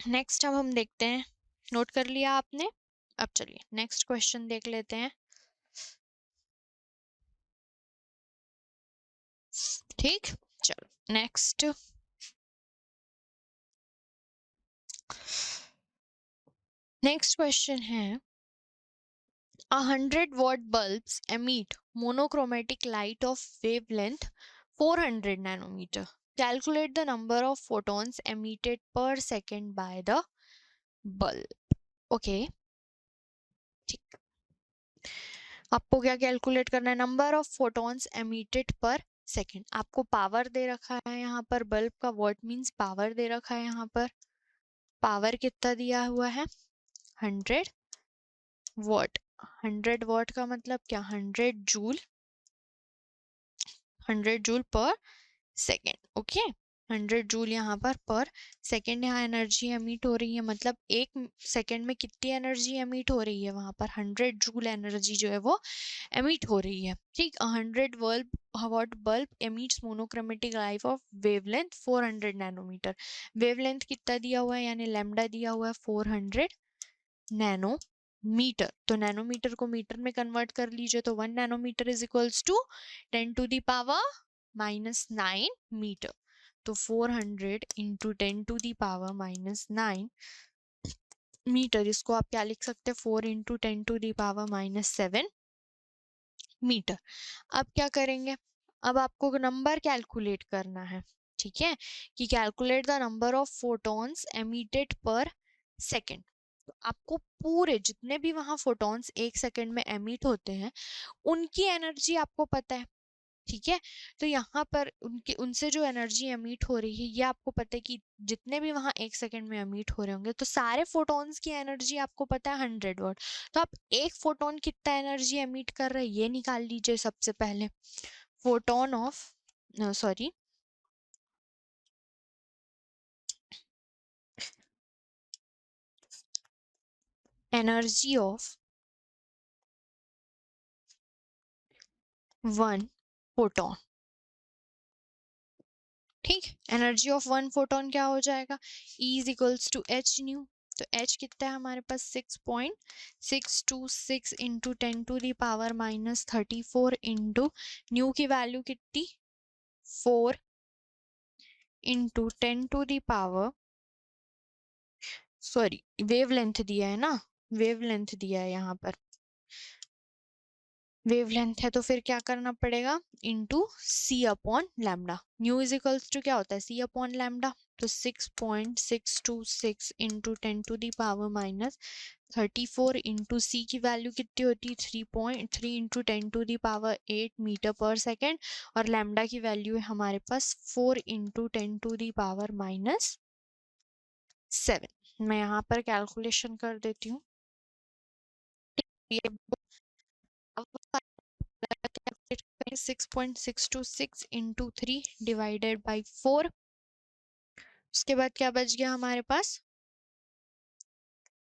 नेक्स्ट अब हम देखते हैं. नोट कर लिया आपने? अब चलिए नेक्स्ट क्वेश्चन देख लेते हैं। ठीक, चलो नेक्स्ट। नेक्स्ट क्वेश्चन है 100 watt bulbs emit monochromatic light of wavelength 400 nanometer. Calculate the number of photons emitted per second by the bulb. Okay, ठीक। आपको क्या कैलकुलेट करना है? नंबर ऑफ फोटॉन्स एमिटेड पर सेकेंड। आपको पावर दे रखा है यहाँ पर, बल्ब का वॉट मीन्स पावर दे रखा है यहाँ पर। पावर कितना दिया हुआ है? 100 वॉट। 100 वॉट का मतलब क्या? 100 जूल पर सेकेंड। ओके, 100 जूल यहाँ पर सेकेंड यहाँ एनर्जी एमिट हो रही है, मतलब एक सेकेंड में कितनी एनर्जी एमिट हो रही है? वहां पर 100 जूल एनर्जी जो है वो एमिट हो रही है। ठीक, 100 watt bulb emits monochromatic light of wavelength 400 nanometre. Wavelength कितना दिया हुआ है? यानी लैम्डा दिया हुआ है 400 नैनोमीटर। तो नैनोमीटर को मीटर में कन्वर्ट कर लीजिए, तो 1 nanometre is equals to 10 to the power -9 metre. तो 400 into 10 to the power -9 metre, इसको आप क्या लिख सकते हैं? 4 into 10 to the power -7 metre. अब क्या करेंगे? अब आपको नंबर कैलकुलेट करना है, ठीक है, कि calculate the number of photons emitted पर सेकेंड। तो आपको पूरे जितने भी वहां फोटॉन्स एक सेकेंड में एमिट होते हैं उनकी एनर्जी आपको पता है, ठीक है। तो यहाँ पर उनके उनसे जो एनर्जी एमिट हो रही है ये आपको पता है कि जितने भी वहां एक सेकंड में एमिट हो रहे होंगे, तो सारे फोटॉन्स की एनर्जी आपको पता है 100 वॉट। तो आप एक फोटोन कितना एनर्जी एमिट कर रहा है ये निकाल लीजिए सबसे पहले। Photon of sorry energy of 1 photon. ठीक, एनर्जी ऑफ 1 फोटोन क्या हो जाएगा? E is equals to H nu. तो H कितना है हमारे पास? 6.626 into 10 to the power -34 into nu की वैल्यू कितनी? 4 into 10 to the power, sorry wavelength दिया है ना, वेवलेंथ दिया है यहाँ पर, वेवलेंथ है तो फिर क्या करना पड़ेगा? Into c upon lambda. Nu is equals to क्या होता है? C upon lambda. तो 6.626 into 10 to the power -34 into c की वैल्यू कितनी होती है? 3.3 into 10 to the power 8 metre पर सेकेंड। और लैम्डा की वैल्यू है हमारे पास 4 इंटू 10 to the power -7। मैं यहाँ पर कैलकुलेशन कर देती हूँ। ये 6.626 इंटू 3 डिवाइडेड बाई 4। उसके बाद क्या बच गया हमारे पास?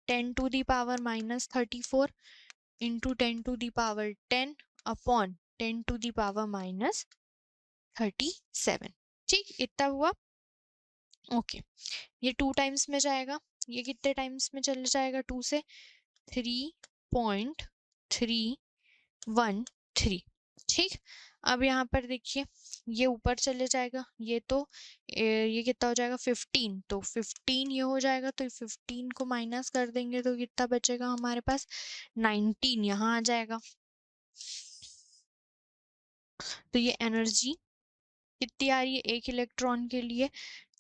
10 to the power -34 into 10 to the power 10 upon 10 to the power -37। ठीक, इतना हुआ। ओके, ये 2 टाइम्स में जाएगा। ये कितने टाइम्स में चले जाएगा? 2 से 3.313। ठीक, अब यहाँ पर देखिए ये ऊपर चले जाएगा, ये तो ये कितना हो जाएगा? 15। तो 15 ये हो जाएगा, तो 15 को माइनस कर देंगे तो कितना बचेगा हमारे पास? 19 यहाँ आ जाएगा। तो ये एनर्जी कितनी आ रही है एक इलेक्ट्रॉन के लिए?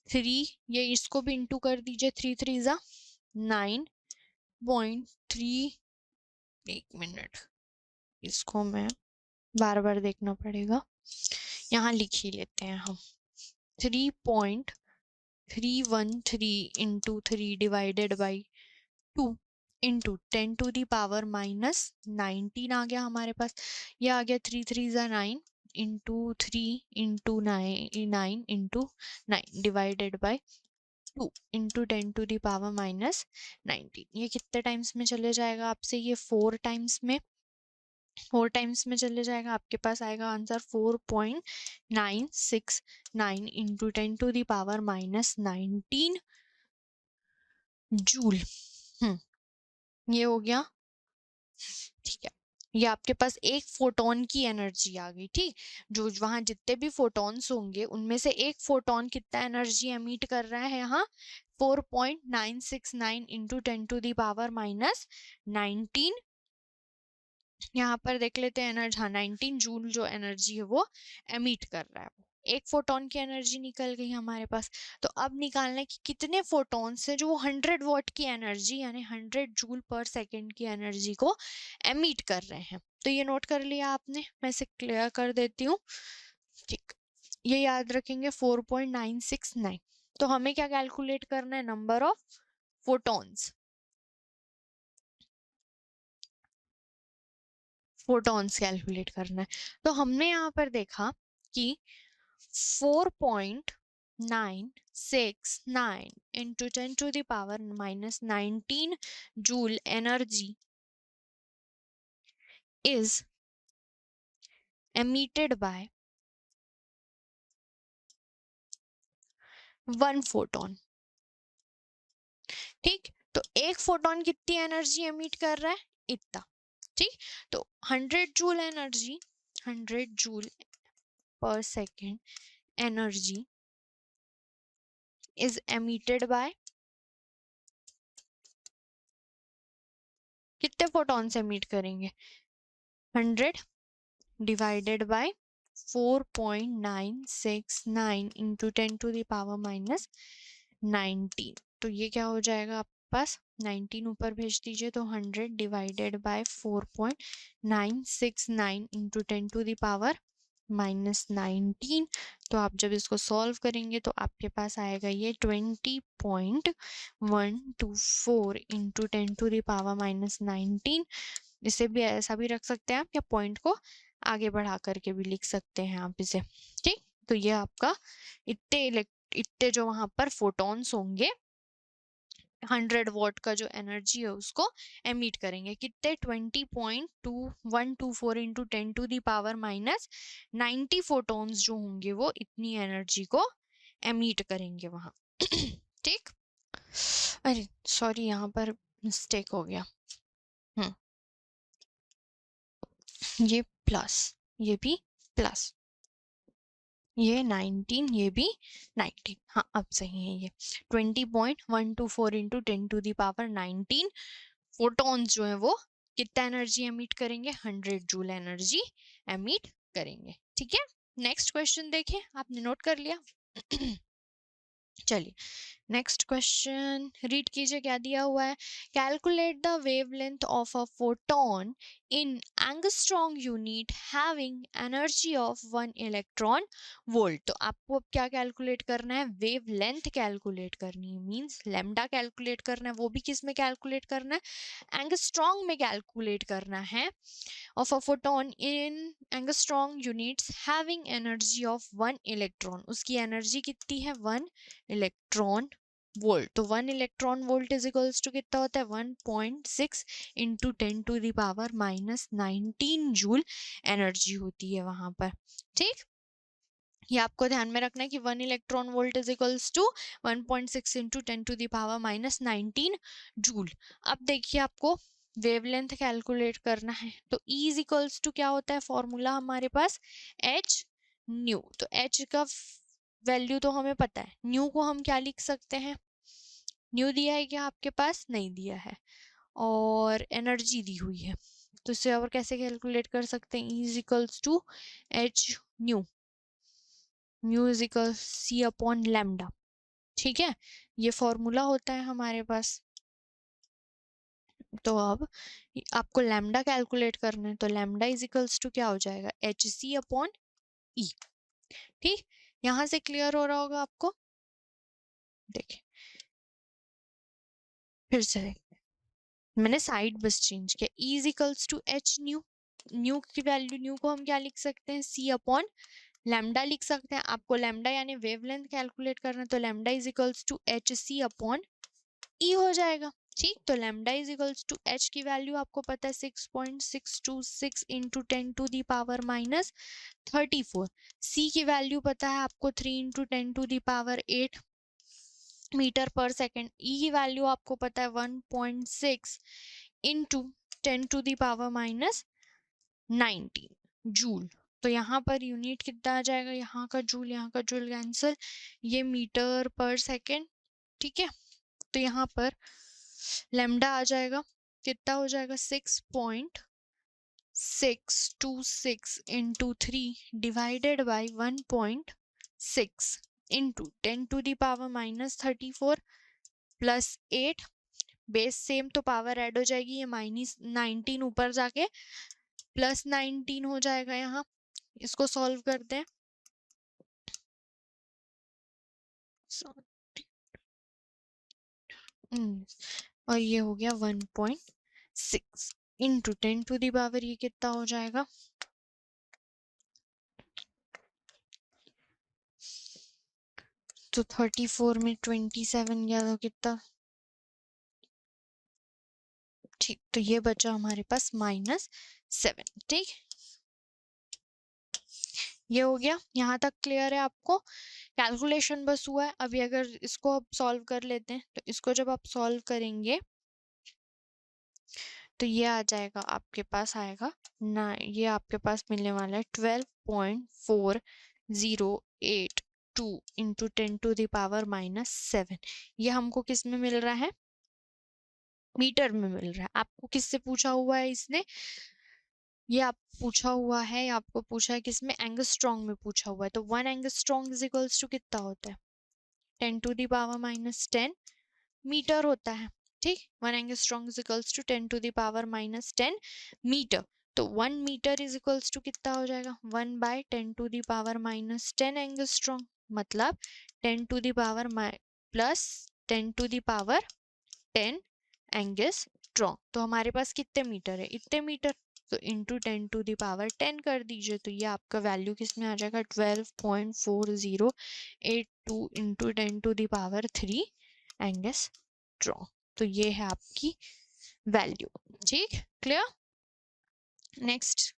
3, ये इसको भी इंटू कर दीजिए, 3 3 जा 9.3। एक मिनट, इसको मैं बार बार देखना पड़ेगा, यहाँ लिख ही लेते हैं हम। 3.313 into 3 divided by 2 into 10 to the power -19 आ गया हमारे पास। ये आ गया 3 3 जा 9 into 3 into 9 into 9 divided by 2 into 10 to the power -19। ये कितने टाइम्स में चले जाएगा आपसे? ये 4 टाइम्स में, 4 टाइम्स में चले जाएगा। आपके पास आएगा answer 4.969 into 10 to the power -19 joule. ये हो गया ठीक है, ये आपके पास एक फोटोन की एनर्जी आ गई। ठीक, जो वहां जितने भी फोटॉन्स होंगे उनमें से एक फोटोन कितना एनर्जी एमिट कर रहा है यहाँ 4.969 इंटू 10⁻⁻19। यहाँ पर देख लेते हैं एनर्जी, हाँ 19 जूल जो एनर्जी है वो एमिट कर रहा है। एक फोटोन की एनर्जी निकल गई हमारे पास। तो अब निकालना है कि कितने फोटॉन्स हैं जो 100 वॉट की एनर्जी यानी 100 जूल पर सेकेंड की एनर्जी को एमिट कर रहे हैं। तो ये नोट कर लिया आपने, मैं इसे क्लियर कर देती हूँ। ठीक, ये याद रखेंगे 4.969। तो हमें क्या कैलकुलेट करना है, number of photons, photons calculate करना है। तो हमने यहाँ पर देखा कि 4.969 into 10⁻⁻19 joule energy is emitted by one photon। ठीक, तो एक फोटोन कितनी एनर्जी एमिट कर रहा है, इतना। ठीक, तो 100 जूल एनर्जी, 100 जूल पर second energy is emitted by, कितने फोटॉन्स एमिट करेंगे, 100 डिवाइडेड बाय 4.969 इंटू 10⁻⁻19। तो ये क्या हो जाएगा आपके पास, 19 ऊपर भेज दीजिए, तो 100 डिवाइडेड बाय 4.969 इंटू 10⁻⁻19। तो आप जब इसको सॉल्व करेंगे तो आपके पास आएगा ये 20.124 इंटू 10⁻⁻19। इसे भी ऐसा भी रख सकते हैं आप, या पॉइंट को आगे बढ़ा करके भी लिख सकते हैं आप इसे। ठीक, तो ये आपका इतने जो वहां पर फोटॉन्स होंगे 100 वॉट का जो एनर्जी है उसको एमिट करेंगे, कितने 20.2124 इंटू 10⁻⁻90 फोटॉन्स जो होंगे वो इतनी एनर्जी को एमिट करेंगे वहां। ठीक, अरे सॉरी यहाँ पर मिस्टेक हो गया, ये प्लस, ये भी प्लस, ये 19, ये भी 19, हाँ अब सही है। ये 20.124 इंटू 10⁻⁹ फोटॉन्स जो है वो कितना एनर्जी एमिट करेंगे, 100 जूल एनर्जी एमिट करेंगे। ठीक है, नेक्स्ट क्वेश्चन देखें, आपने नोट कर लिया। चलिए नेक्स्ट क्वेश्चन रीड कीजिए, क्या दिया हुआ है, calculate the wavelength of a photon in angstrom unit having energy of 1 electron volt. तो आपको अब क्या कैलकुलेट करना है, वेवलेंथ कैलकुलेट करनी है, मींस लैम्डा कैलकुलेट करना है, वो भी किस में कैलकुलेट करना है, एंगस्ट्रॉम में कैलकुलेट करना है, of a photon in angstrom units having energy of 1 electron। उसकी एनर्जी कितनी है, 1 इलेक्ट्रॉन वोल्ट। तो 1 electron volt is equals to कितना होता है, 1.6 इंटू 10⁻⁻19 जूल एनर्जी होती है वहां पर। ठीक, ये आपको ध्यान में रखना है कि 1 electron volt is equals to 1.6 into 10⁻⁻19 joule. अब देखिए आपको वेवलेंथ कैलकुलेट करना है, तो E इज इक्वल्स टू क्या होता है, फॉर्मूला हमारे पास H न्यू। तो H का वैल्यू तो हमें पता है, न्यू को हम क्या लिख सकते हैं, न्यू दिया है क्या आपके पास, नहीं दिया है, और एनर्जी दी हुई है, तो इसे और कैसे कैलकुलेट कर सकते हैं, E is equals to H nu, mu is equal c upon lambda. ठीक है, ये फॉर्मूला होता है हमारे पास। तो अब आपको लैम्डा कैलकुलेट करना है, तो लैम्डा इज इक्वल्स टू क्या हो जाएगा, एच सी अपॉन ई। ठीक, यहां से क्लियर हो रहा होगा आपको, देखिए फिर से मैंने साइड बस चेंज किया, E is equals to H nu, nu की वैल्यू, न्यू को हम क्या लिख सकते हैं, सी अपॉन लैम्डा लिख सकते हैं। आपको लैम्डा यानी वेवलेंथ कैलकुलेट करना है, तो lambda is equals to h c upon E हो जाएगा। ठीक, तो lambda is equals to h की वैल्यू आपको पता है 6.626 इंटू 10⁻⁻34। सी की वैल्यू पता है आपको 3 इंटू 10⁸ मीटर पर सेकेंड। ई की वैल्यू आपको पता है 1.6 इंटू 10⁻⁻19 जूल। तो यहाँ पर यूनिट कितना आ जाएगा, यहाँ का जूल कैंसिल, ये मीटर पर सेकेंड, ठीक है। तो यहाँ पर लैम्डा आ जाएगा, कितना हो जाएगा 6.626 into 3 divided by 1.6 into 10⁻⁻34 plus 8, base same तो पावर ऐड हो जाएगी, ये -19 ऊपर जाके +19 हो जाएगा। यहाँ इसको सॉल्व करते हैं, और ये हो गया 1.6 इंटू 10⁻, ये कितना हो जाएगा, तो 34 में 27 गया तो कितना, ठीक। तो ये बचा हमारे पास -7, ठीक। ये हो गया, यहाँ तक क्लियर है आपको, कैलकुलेशन बस हुआ है। अभी अगर इसको अब सॉल्व कर लेते हैं, तो इसको जब आप सॉल्व करेंगे तो ये आ जाएगा, आपके पास आएगा ना, ये आपके पास मिलने वाला है 12.4082 इंटू 10⁻⁻7। ये हमको किस में मिल रहा है, मीटर में मिल रहा है। आपको किससे पूछा हुआ है इसने, ये आप पूछा हुआ है, आपको पूछा है किसमें, एंगस्ट्रॉन्ग में पूछा हुआ है। तो 1 एंगस्ट्रॉन्ग इज इक्वल्स टू कितना होता है, 10⁻⁻10 मीटर होता है, ठीक। 1 angstrom is equals to 10⁻⁻10 metre. तो 1 मीटर इज इक्वल्स टू कितना हो जाएगा, 1/10⁻⁻10 एंगस्ट्रॉन्ग, मतलब 10⁻+ 10⁻10 एंगस्ट्रॉन्ग। तो हमारे पास कितने मीटर है, इतने मीटर, तो इंटू 10⁻10 कर दीजिए, तो ये आपका वैल्यू किस में आ जाएगा, 12.4082 इंटू 10⁻3 एंगस्ट्रॉन्ग। तो ये है आपकी वैल्यू, ठीक, क्लियर। नेक्स्ट,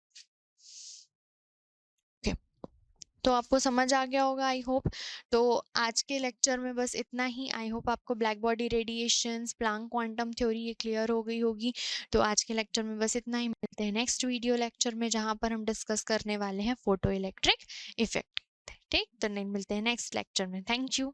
तो आपको समझ आ गया होगा आई होप। तो आज के लेक्चर में बस इतना ही। आई होप आपको black body radiations, Planck quantum theory ये क्लियर हो गई होगी। तो आज के लेक्चर में बस इतना ही। मिलते हैं नेक्स्ट वीडियो लेक्चर में, जहां पर हम डिस्कस करने वाले हैं फोटो इलेक्ट्रिक इफेक्ट, ठीक। तो नहीं, मिलते हैं नेक्स्ट लेक्चर में। Thank you.